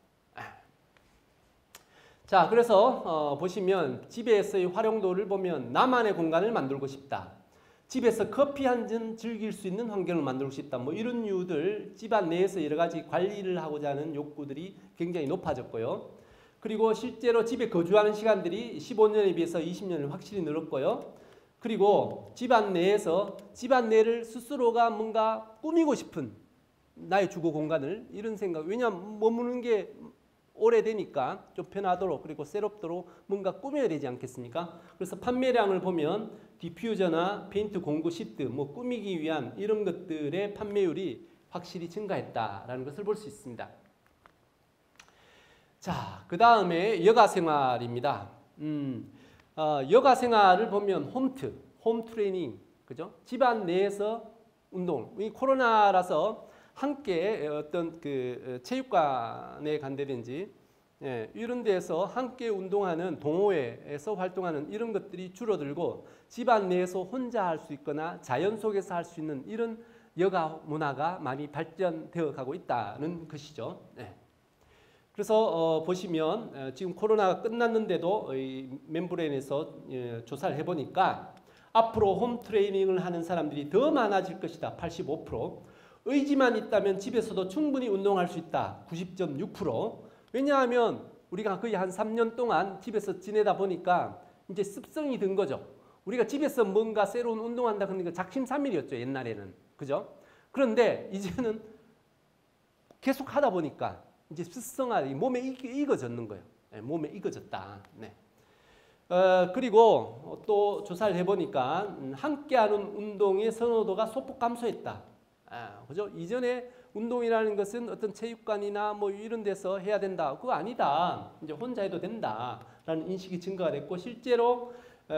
자, 그래서 보시면 집에서의 활용도를 보면 나만의 공간을 만들고 싶다. 집에서 커피 한 잔 즐길 수 있는 환경을 만들고 싶다. 뭐 이런 이유들, 집안 내에서 여러 가지 관리를 하고자 하는 욕구들이 굉장히 높아졌고요. 그리고 실제로 집에 거주하는 시간들이 15년에 비해서 20년을 확실히 늘었고요. 그리고 집안 내에서 집안 내를 스스로가 뭔가 꾸미고 싶은 나의 주거 공간을 이런 생각. 왜냐하면 머무는 게 오래되니까 좀 편하도록 그리고 새롭도록 뭔가 꾸며야 되지 않겠습니까? 그래서 판매량을 보면 디퓨저나 페인트 공구 시트 뭐 꾸미기 위한 이런 것들의 판매율이 확실히 증가했다라는 것을 볼 수 있습니다. 자, 그 다음에 여가 생활입니다. 여가 생활을 보면 홈 트레이닝, 그죠? 집안 내에서 운동. 이 코로나라서 함께 어떤 그 체육관에 간다든지 이런 데서 함께 운동하는 동호회에서 활동하는 이런 것들이 줄어들고 집안 내에서 혼자 할 수 있거나 자연 속에서 할 수 있는 이런 여가 문화가 많이 발전되어 가고 있다는 것이죠. 그래서 보시면 지금 코로나가 끝났는데도 멤브레인에서 조사를 해보니까 앞으로 홈 트레이닝을 하는 사람들이 더 많아질 것이다. 85%. 의지만 있다면 집에서도 충분히 운동할 수 있다. 90.6%. 왜냐하면 우리가 거의 한 3년 동안 집에서 지내다 보니까 이제 습성이 든 거죠. 우리가 집에서 뭔가 새로운 운동한다 그러니까 작심삼일이었죠. 옛날에는. 그죠? 그런데 이제는 계속 하다 보니까 이제 습성화가 몸에 익어졌는 거예요. 몸에 익어졌다. 네. 그리고 또 조사를 해보니까 함께하는 운동의 선호도가 소폭 감소했다. 그죠? 이전에 운동이라는 것은 어떤 체육관이나 뭐 이런 데서 해야 된다. 그거 아니다. 이제 혼자 해도 된다라는 인식이 증가가 됐고 실제로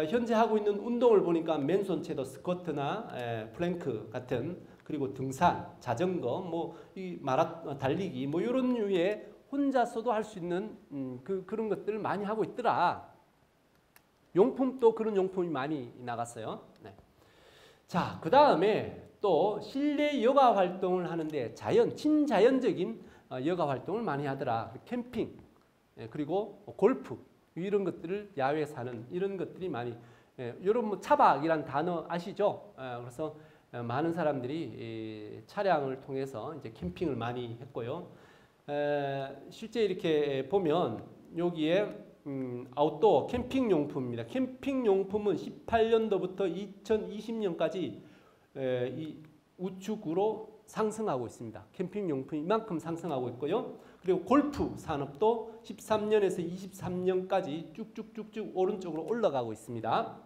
현재 하고 있는 운동을 보니까 맨손체도 스쿼트나 플랭크 같은 그리고 등산, 자전거, 뭐 이 달리기 뭐 이런 류의 혼자서도 할 수 있는 그런 것들을 많이 하고 있더라. 용품도 그런 용품이 많이 나갔어요. 네. 자, 그 다음에 또 실내 여가 활동을 하는데 친자연적인 여가 활동을 많이 하더라. 캠핑, 그리고 골프 이런 것들을 야외에서 하는 이런 것들이 많이 이런 뭐 차박이란 단어 아시죠? 그래서 많은 사람들이 차량을 통해서 이제 캠핑을 많이 했고요. 실제 이렇게 보면 여기에 아웃도어 캠핑 용품입니다. 캠핑 용품은 18년도부터 2020년까지 이 우측으로 상승하고 있습니다. 캠핑 용품이 이만큼 상승하고 있고요. 그리고 골프 산업도 13년에서 23년까지 쭉쭉쭉쭉 오른쪽으로 올라가고 있습니다.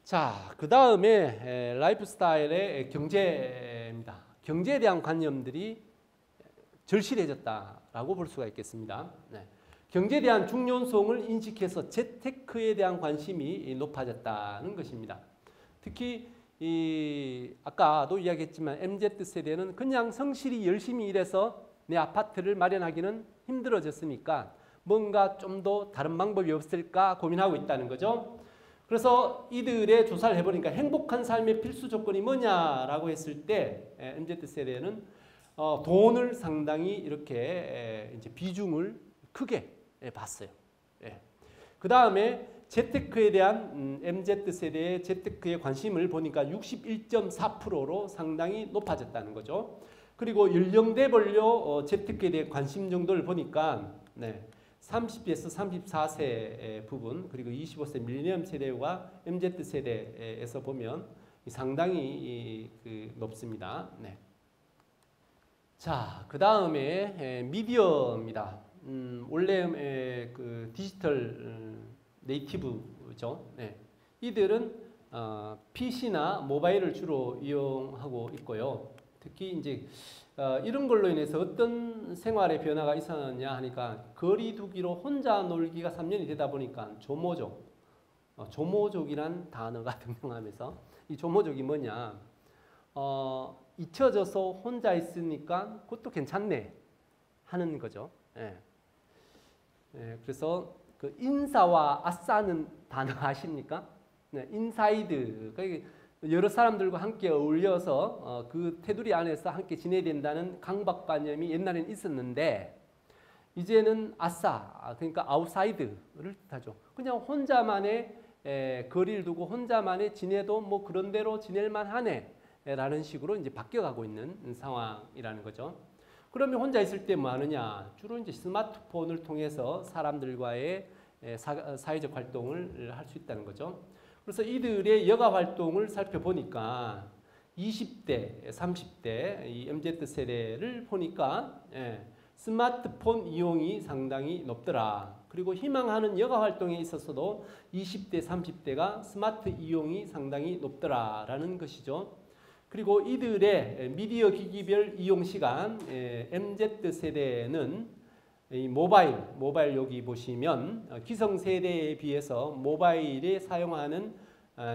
자, 그 다음에 라이프 스타일의 경제입니다. 경제에 대한 관념들이 절실해졌다라고 볼 수가 있겠습니다. 네. 경제에 대한 중요성을 인식해서 재테크에 대한 관심이 높아졌다는 것입니다. 특히 아까도 이야기했지만 MZ세대는 그냥 성실히 열심히 일해서 내 아파트를 마련하기는 힘들어졌으니까 뭔가 좀 더 다른 방법이 없을까 고민하고 있다는 거죠. 그래서 이들의 조사를 해보니까 행복한 삶의 필수 조건이 뭐냐라고 했을 때 MZ세대는 돈을 상당히 이렇게 이제 비중을 크게 봤어요. 그 다음에 재테크에 대한 MZ세대의 재테크에 관심을 보니까 61.4%로 상당히 높아졌다는 거죠. 그리고 연령대별로 재테크에 대한 관심 정도를 보니까 30에서 34세 부분 그리고 25세 밀레니엄 세대와 MZ세대에서 보면 상당히 높습니다. 자, 그 다음에 미디어입니다. 원래 그 디지털 네이티브죠. 이들은 PC나 모바일을 주로 이용하고 있고요. 특히 이제 이런 걸로 인해서 어떤 생활의 변화가 있었느냐 하니까 거리두기로 혼자 놀기가 3년이 되다 보니까 조모족이란 단어가 등장하면서 이 조모족이 뭐냐? 잊혀져서 혼자 있으니까 그것도 괜찮네 하는 거죠. 그래서 그 인사와 아싸는 단어 아십니까? 인사이드. 여러 사람들과 함께 어울려서 그 테두리 안에서 함께 지내야 된다는 강박관념이 옛날에는 있었는데 이제는 아싸, 그러니까 아웃사이드를 뜻하죠. 그냥 혼자만의 거리를 두고 혼자만의 지내도 뭐 그런 대로 지낼만 하네 라는 식으로 이제 바뀌어가고 있는 상황이라는 거죠. 그러면 혼자 있을 때 뭐 하느냐? 주로 이제 스마트폰을 통해서 사람들과의 사회적 활동을 할 수 있다는 거죠. 그래서 이들의 여가 활동을 살펴보니까 20대, 30대 이 MZ 세대를 보니까 스마트폰 이용이 상당히 높더라. 그리고 희망하는 여가 활동에 있어서도 20대, 30대가 스마트 이용이 상당히 높더라라는 것이죠. 그리고 이들의 미디어 기기별 이용 시간, MZ 세대는 이 모바일 여기 보시면 기성세대에 비해서 모바일에 사용하는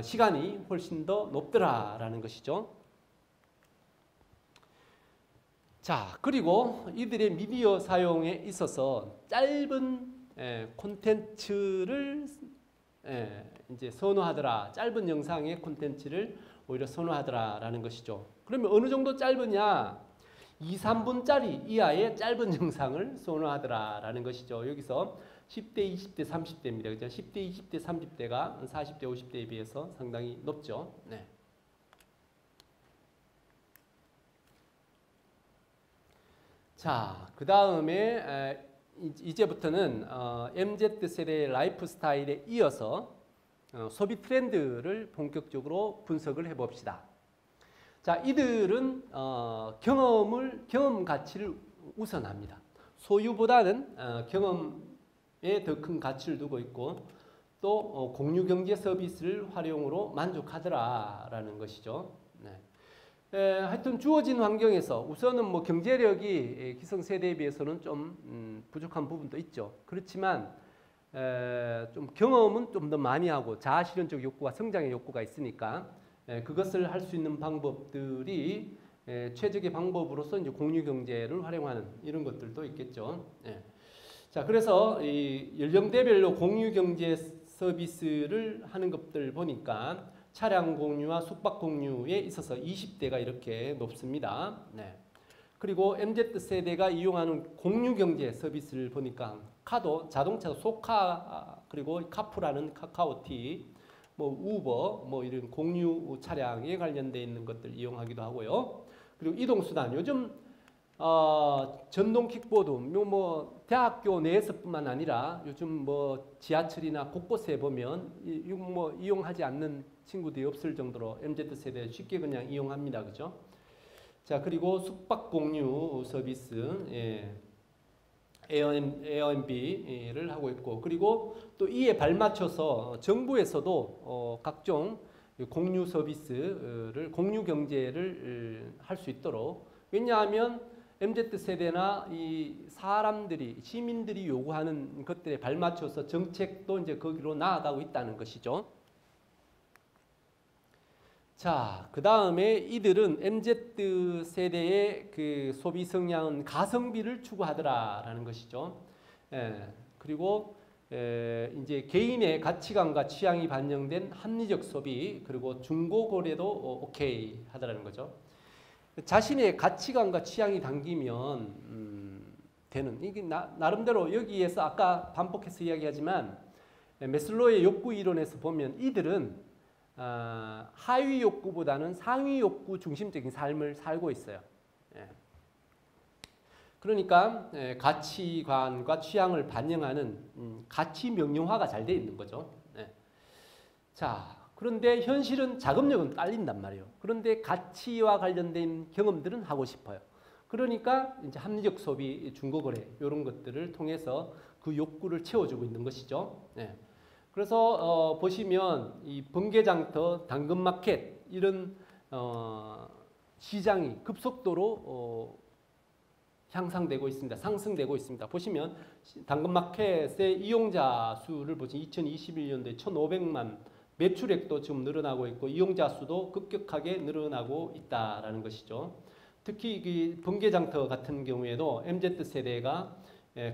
시간이 훨씬 더 높더라라는 것이죠. 자, 그리고 이들의 미디어 사용에 있어서 짧은 콘텐츠를 이제 선호하더라. 짧은 영상의 콘텐츠를 오히려 선호하더라라는 것이죠. 그러면 어느 정도 짧으냐? 2, 3분짜리 이하의 짧은 영상을 선호하더라라는 것이죠. 여기서 10대, 20대, 30대입니다. 그죠? 10대, 20대, 30대가 40대, 50대에 비해서 상당히 높죠. 네. 자, 그 다음에 이제부터는 MZ 세대의 라이프 스타일에 이어서 소비 트렌드를 본격적으로 분석을 해봅시다. 자, 이들은 경험 가치를 우선합니다. 소유보다는 경험에 더 큰 가치를 두고 있고 또 공유 경제 서비스를 활용으로 만족하더라라는 것이죠. 네. 하여튼 주어진 환경에서 우선은 뭐 경제력이 기성세대에 비해서는 좀 부족한 부분도 있죠. 그렇지만 좀 경험은 좀 더 많이 하고 자아실현적 욕구와 성장의 욕구가 있으니까 그것을 할 수 있는 방법들이 최적의 방법으로서 이제 공유 경제를 활용하는 이런 것들도 있겠죠. 자, 그래서 이 연령대별로 공유 경제 서비스를 하는 것들 보니까 차량 공유와 숙박 공유에 있어서 20대가 이렇게 높습니다. 네. 그리고 MZ 세대가 이용하는 공유 경제 서비스를 보니까 카도, 자동차, 소카, 그리고 카푸라는 카카오티, 뭐 우버, 뭐 이런 공유 차량에 관련되어 있는 것들 이용하기도 하고요. 그리고 이동수단, 요즘 전동 킥보드, 뭐 대학교 내에서뿐만 아니라 요즘 뭐 지하철이나 곳곳에 보면 뭐 이용하지 않는 친구들이 없을 정도로 MZ 세대 쉽게 그냥 이용합니다, 그죠? 자, 그리고 숙박 공유 서비스, 에어앤비를 하고 있고, 그리고 또 이에 발맞춰서 정부에서도 각종 공유 서비스를, 공유 경제를 할 수 있도록, 왜냐하면 MZ 세대나 이 사람들이, 시민들이 요구하는 것들에 발맞춰서 정책도 이제 거기로 나아가고 있다는 것이죠. 자, 그 다음에 이들은 MZ 세대의 그 소비 성향은 가성비를 추구하더라라는 것이죠. 그리고 이제 개인의 가치관과 취향이 반영된 합리적 소비, 그리고 중고 거래도 오케이 하더라는 거죠. 자신의 가치관과 취향이 담기면 되는, 이게 나름대로 여기에서 아까 반복해서 이야기하지만 매슬로의 욕구 이론에서 보면 이들은 하위 욕구보다는 상위 욕구 중심적인 삶을 살고 있어요. 그러니까 가치관과 취향을 반영하는 가치 명령화가 잘 되어 있는 거죠. 자, 그런데 현실은 자금력은 딸린단 말이에요. 그런데 가치와 관련된 경험들은 하고 싶어요. 그러니까 이제 합리적 소비, 중고거래 이런 것들을 통해서 그 욕구를 채워주고 있는 것이죠. 그래서 보시면 이 번개장터, 당근마켓 이런 시장이 급속도로 향상되고 있습니다. 상승되고 있습니다. 보시면 당근마켓의 이용자 수를 보시면 2021년도에 1,500만, 매출액도 지금 늘어나고 있고 이용자 수도 급격하게 늘어나고 있다라는 것이죠. 특히 이 번개장터 같은 경우에도 MZ 세대가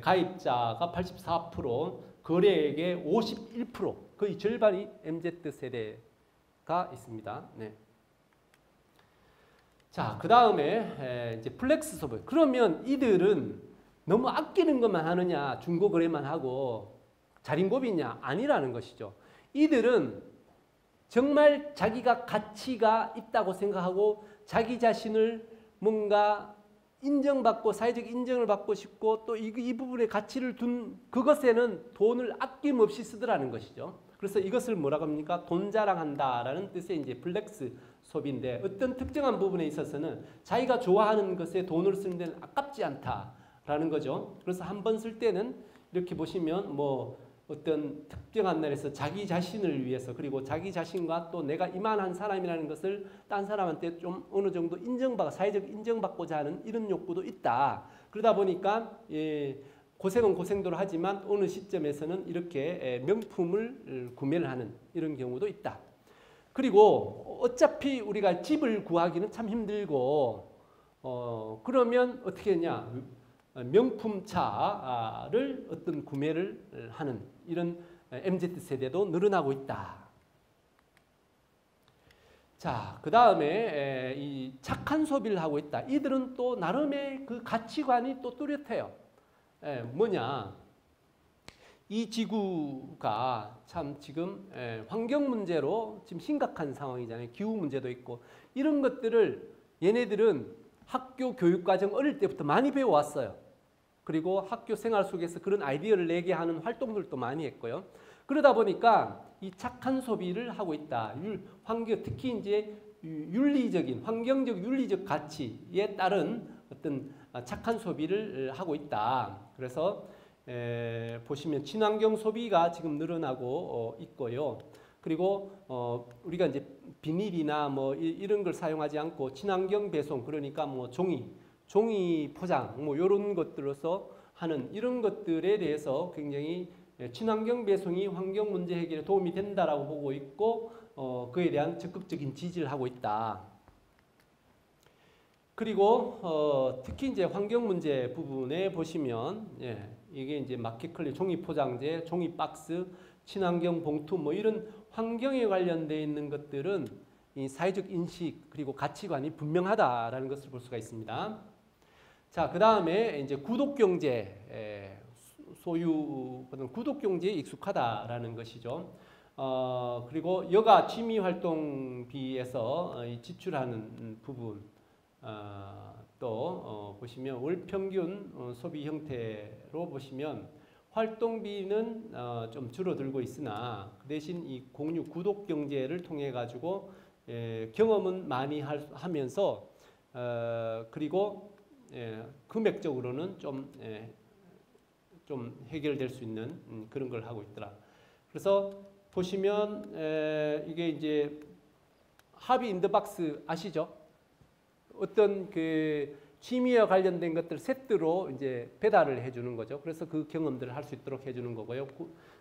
가입자가 84%, 거래액의 51%, 거의 절반이 MZ 세대가 있습니다. 자, 그 다음에 이제 플렉스 소비. 그러면 이들은 너무 아끼는 것만 하느냐, 중고 거래만 하고 자린고비냐? 아니라는 것이죠. 이들은 정말 자기가 가치가 있다고 생각하고 자기 자신을 뭔가 인정받고 사회적 인정을 받고 싶고 또 이 부분에 가치를 둔 그것에는 돈을 아낌없이 쓰더라는 것이죠. 그래서 이것을 뭐라고 합니까? 돈 자랑한다라는 뜻의 이제 플렉스 소비인데 어떤 특정한 부분에 있어서는 자기가 좋아하는 것에 돈을 쓰는 데는 아깝지 않다라는 거죠. 그래서 한 번 쓸 때는 이렇게 보시면 뭐 어떤 특정한 날에서 자기 자신을 위해서 그리고 자기 자신과 또 내가 이만한 사람이라는 것을 딴 사람한테 좀 어느 정도 인정받고 사회적 인정받고자 하는 이런 욕구도 있다. 그러다 보니까 고생은 고생대로 하지만 어느 시점에서는 이렇게 명품을 구매를 하는 이런 경우도 있다. 그리고 어차피 우리가 집을 구하기는 참 힘들고 그러면 어떻게 했냐? 명품차를 어떤 구매를 하는 이런 MZ세대도 늘어나고 있다. 자, 그 다음에 이 착한 소비를 하고 있다. 이들은 또 나름의 그 가치관이 또 뚜렷해요. 뭐냐? 이 지구가 참 지금 환경 문제로 지금 심각한 상황이잖아요. 기후 문제도 있고 이런 것들을 얘네들은 학교 교육과정 어릴 때부터 많이 배워왔어요. 그리고 학교 생활 속에서 그런 아이디어를 내게 하는 활동들도 많이 했고요. 그러다 보니까 이 착한 소비를 하고 있다. 환경 특히 이제 윤리적인 환경적 윤리적 가치에 따른 어떤 착한 소비를 하고 있다. 그래서 보시면 친환경 소비가 지금 늘어나고 있고요. 그리고 우리가 이제 비닐이나 뭐 이런 걸 사용하지 않고 친환경 배송 그러니까 뭐 종이 포장 뭐 이런 것들로서 하는 이런 것들에 대해서 굉장히 친환경 배송이 환경 문제 해결에 도움이 된다라고 보고 있고 그에 대한 적극적인 지지를 하고 있다. 그리고 특히 이제 환경 문제 부분에 보시면 이게 이제 마켓컬리 종이 포장재, 종이 박스, 친환경 봉투 뭐 이런 환경에 관련되어 있는 것들은 이 사회적 인식 그리고 가치관이 분명하다라는 것을 볼 수가 있습니다. 자, 그 다음에 이제 구독 경제 소유보다는 구독 경제에 익숙하다라는 것이죠. 그리고 여가 취미 활동비에서 지출하는 부분 또 보시면 월 평균 소비 형태로 보시면 활동비는 좀 줄어들고 있으나 그 대신 이 공유 구독 경제를 통해 가지고 경험은 많이 하면서 그리고 금액적으로는 좀 해결될 수 있는 그런 걸 하고 있더라. 그래서 보시면 이게 이제 하비 인더박스 아시죠? 어떤 그 취미와 관련된 것들 세트로 이제 배달을 해주는 거죠. 그래서 그 경험들을 할 수 있도록 해주는 거고요.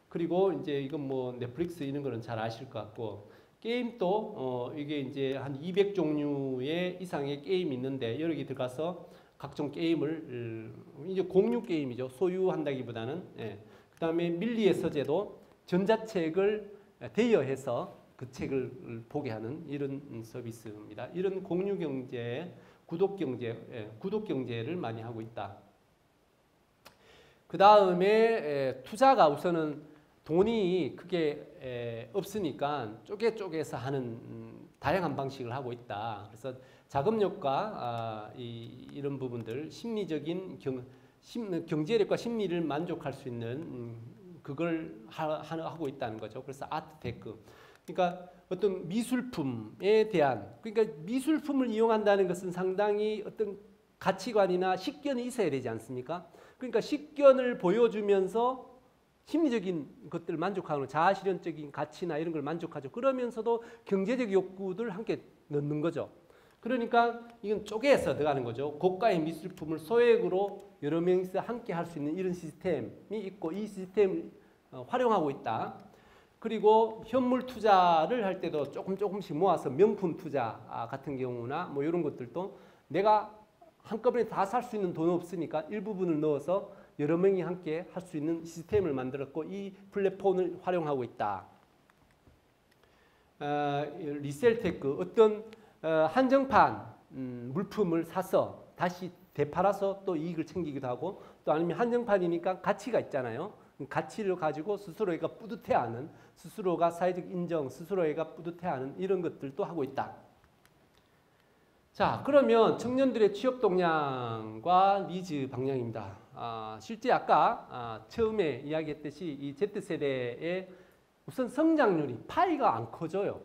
그리고 이제 이건 뭐 넷플릭스 이런 거는 잘 아실 것 같고 게임도 이게 이제 한 200종류의 이상의 게임이 있는데 여기 들어가서 각종 게임을 이제 공유 게임이죠. 소유한다기보다는 그 다음에 밀리의 서재도 전자책을 대여해서 그 책을 보게 하는 이런 서비스입니다. 이런 공유 경제, 구독 경제를 많이 하고 있다. 그 다음에 투자가 우선은 돈이 크게 없으니까 쪼개서 하는 다양한 방식을 하고 있다. 그래서 자금력과 이런 부분들, 심리적인 경제력과 심리를 만족할 수 있는 그걸 하고 있다는 거죠. 그래서 아트테크. 그러니까 어떤 미술품에 대한 그러니까 미술품을 이용한다는 것은 상당히 어떤 가치관이나 식견이 있어야 되지 않습니까? 그러니까 식견을 보여주면서 심리적인 것들을 만족하는 자아실현적인 가치나 이런 걸 만족하죠. 그러면서도 경제적 욕구들 함께 넣는 거죠. 그러니까 이건 쪼개서 들어가는 거죠. 고가의 미술품을 소액으로 여러 명이서 함께 할 수 있는 이런 시스템이 있고 이 시스템을 활용하고 있다. 그리고 현물 투자를 할 때도 조금씩 모아서 명품 투자 같은 경우나 뭐 이런 것들도 내가 한꺼번에 다 살 수 있는 돈 없으니까 일부분을 넣어서 여러 명이 함께 할 수 있는 시스템을 만들었고 이 플랫폼을 활용하고 있다. 리셀테크 어떤 한정판 물품을 사서 다시 되팔아서 또 이익을 챙기기도 하고 또 아니면 한정판이니까 가치가 있잖아요. 가치를 가지고 스스로가 뿌듯해하는, 스스로가 사회적 인정, 스스로가 뿌듯해하는 이런 것들도 하고 있다. 자, 그러면 청년들의 취업 동향과 니즈 방향입니다. 실제 아까 처음에 이야기했듯이 이 Z세대의 우선 성장률이 파이가 안 커져요.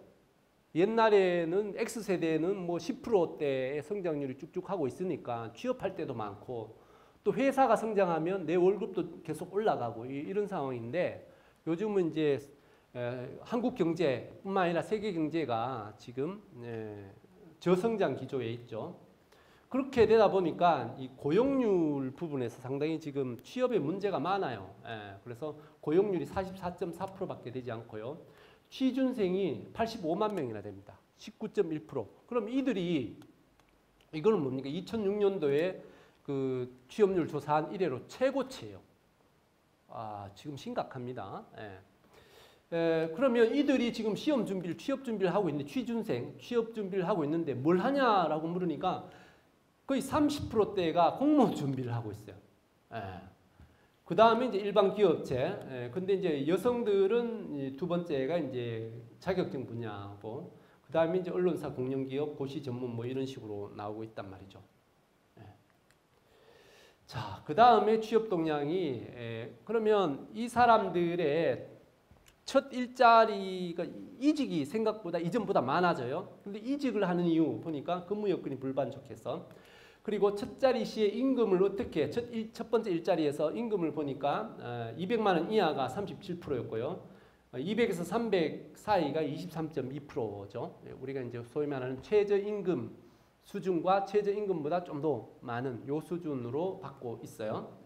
옛날에는 X세대는 뭐 10%대의 성장률이 쭉쭉 하고 있으니까 취업할 때도 많고 또 회사가 성장하면 내 월급도 계속 올라가고 이런 상황인데 요즘은 이제 한국 경제뿐만 아니라 세계 경제가 지금 저성장 기조에 있죠. 그렇게 되다 보니까 이 고용률 부분에서 상당히 지금 취업에 문제가 많아요. 그래서 고용률이 44.4%밖에 되지 않고요. 취준생이 85만 명이나 됩니다. 19.1%. 그럼 이들이 이거는 뭡니까? 2006년도에 그 취업률 조사한 이래로 최고치예요. 지금 심각합니다. 그러면 이들이 지금 시험 준비를, 취업 준비를 하고 있는데, 취준생, 취업 준비를 하고 있는데 뭘 하냐라고 물으니까 거의 30%대가 공무원 준비를 하고 있어요. 그 다음에 이제 일반 기업체. 근데 이제 여성들은 두 번째가 이제 자격증 분야고, 그 다음에 이제 언론사, 공영기업, 고시 전문 뭐 이런 식으로 나오고 있단 말이죠. 자, 그 다음에 취업 동향이 그러면 이 사람들의 첫 일자리가 이직이 생각보다 이전보다 많아져요. 근데 이직을 하는 이유 보니까 근무 여건이 불만족해서. 그리고 첫 자리 시에 임금을 어떻게 첫 번째 일자리에서 임금을 보니까 200만 원 이하가 37%였고요. 200에서 300 사이가 23.2%죠. 우리가 이제 소위 말하는 최저임금 수준과 최저임금보다 좀 더 많은 요 수준으로 받고 있어요.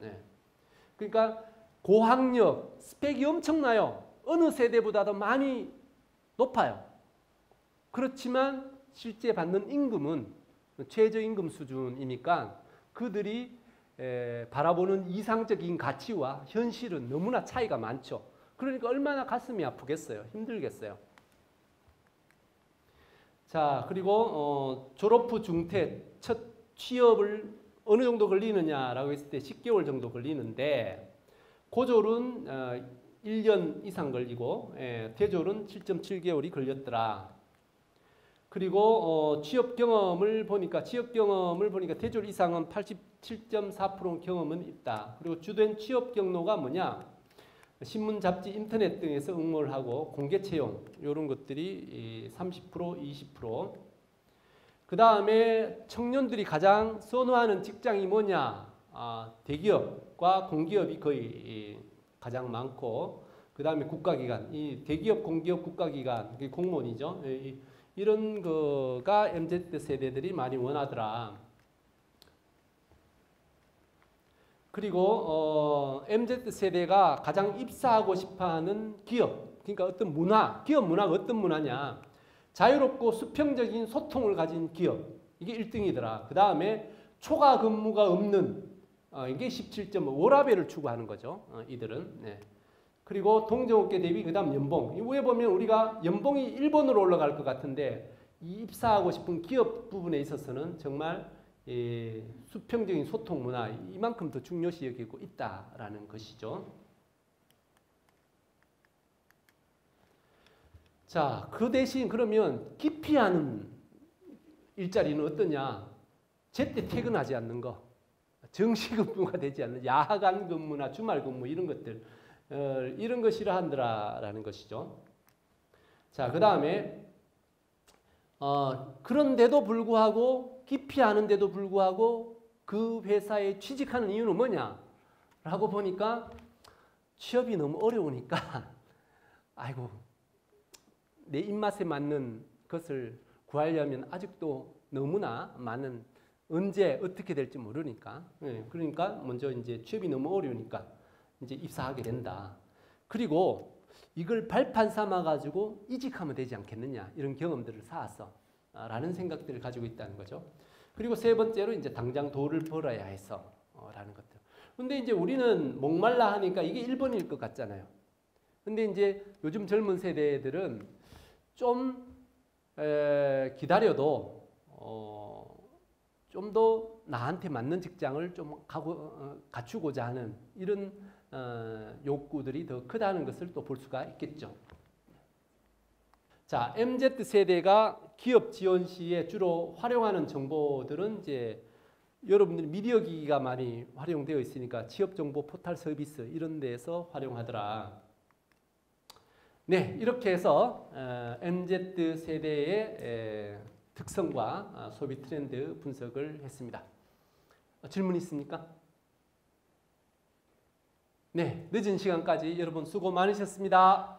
그러니까 고학력 스펙이 엄청나요. 어느 세대보다도 많이 높아요. 그렇지만 실제 받는 임금은 최저임금 수준이니까 그들이 바라보는 이상적인 가치와 현실은 너무나 차이가 많죠. 그러니까 얼마나 가슴이 아프겠어요. 힘들겠어요. 자, 그리고 졸업 후 중퇴, 첫 취업을 어느 정도 걸리느냐라고 했을 때 10개월 정도 걸리는데 고졸은 1년 이상 걸리고 대졸은 7.7개월이 걸렸더라. 그리고 취업 경험을 보니까 대졸 이상은 87.4% 경험은 있다. 그리고 주된 취업 경로가 뭐냐? 신문, 잡지, 인터넷 등에서 응모를 하고 공개 채용 이런 것들이 30%, 20%. 그 다음에 청년들이 가장 선호하는 직장이 뭐냐? 대기업과 공기업이 거의 가장 많고, 그 다음에 국가기관, 이 대기업, 공기업, 국가기관, 공무원이죠. 이런 거가 MZ 세대들이 많이 원하더라. 그리고 MZ 세대가 가장 입사하고 싶어하는 기업, 그러니까 어떤 문화, 기업 문화가 어떤 문화냐? 자유롭고 수평적인 소통을 가진 기업, 이게 1등이더라. 그 다음에 초과 근무가 없는 이게 17.5, 워라밸을 추구하는 거죠. 이들은. 그리고 동종업계 대비 그 다음 연봉. 위에 보면 우리가 연봉이 1번으로 올라갈 것 같은데 이 입사하고 싶은 기업 부분에 있어서는 정말 수평적인 소통 문화 이만큼 더 중요시 여기고 있다라는 것이죠. 자, 그 대신 그러면 기피하는 일자리는 어떠냐? 제때 퇴근하지 않는 거, 정시 근무가 되지 않는 야간 근무나 주말 근무 이런 것들, 이런 거 싫어한다라는 것이죠. 자, 그 다음에 그런데도 불구하고 기피하는데도 불구하고 그 회사에 취직하는 이유는 뭐냐? 라고 보니까 취업이 너무 어려우니까 아이고 내 입맛에 맞는 것을 구하려면 아직도 너무나 많은 언제 어떻게 될지 모르니까 그러니까 먼저 이제 취업이 너무 어려우니까 이제 입사하게 된다. 그리고 이걸 발판 삼아 가지고 이직하면 되지 않겠느냐 이런 경험들을 쌓았어 라는 생각들을 가지고 있다는 거죠. 그리고 세 번째로 이제 당장 돈을 벌어야 해서 라는 것들. 근데 이제 우리는 목말라 하니까 이게 1번일 것 같잖아요. 근데 이제 요즘 젊은 세대들은 좀 기다려도 좀 더 나한테 맞는 직장을 좀 갖추고자 하는 이런 욕구들이 더 크다는 것을 또 볼 수가 있겠죠. 자, MZ세대가 기업 지원 시에 주로 활용하는 정보들은 이제 여러분들이 미디어 기기가 많이 활용되어 있으니까 취업 정보 포털 서비스 이런 데에서 활용하더라. 네, 이렇게 해서 MZ세대의 특성과 소비 트렌드 분석을 했습니다. 질문 있습니까? 네, 늦은 시간까지 여러분 수고 많으셨습니다.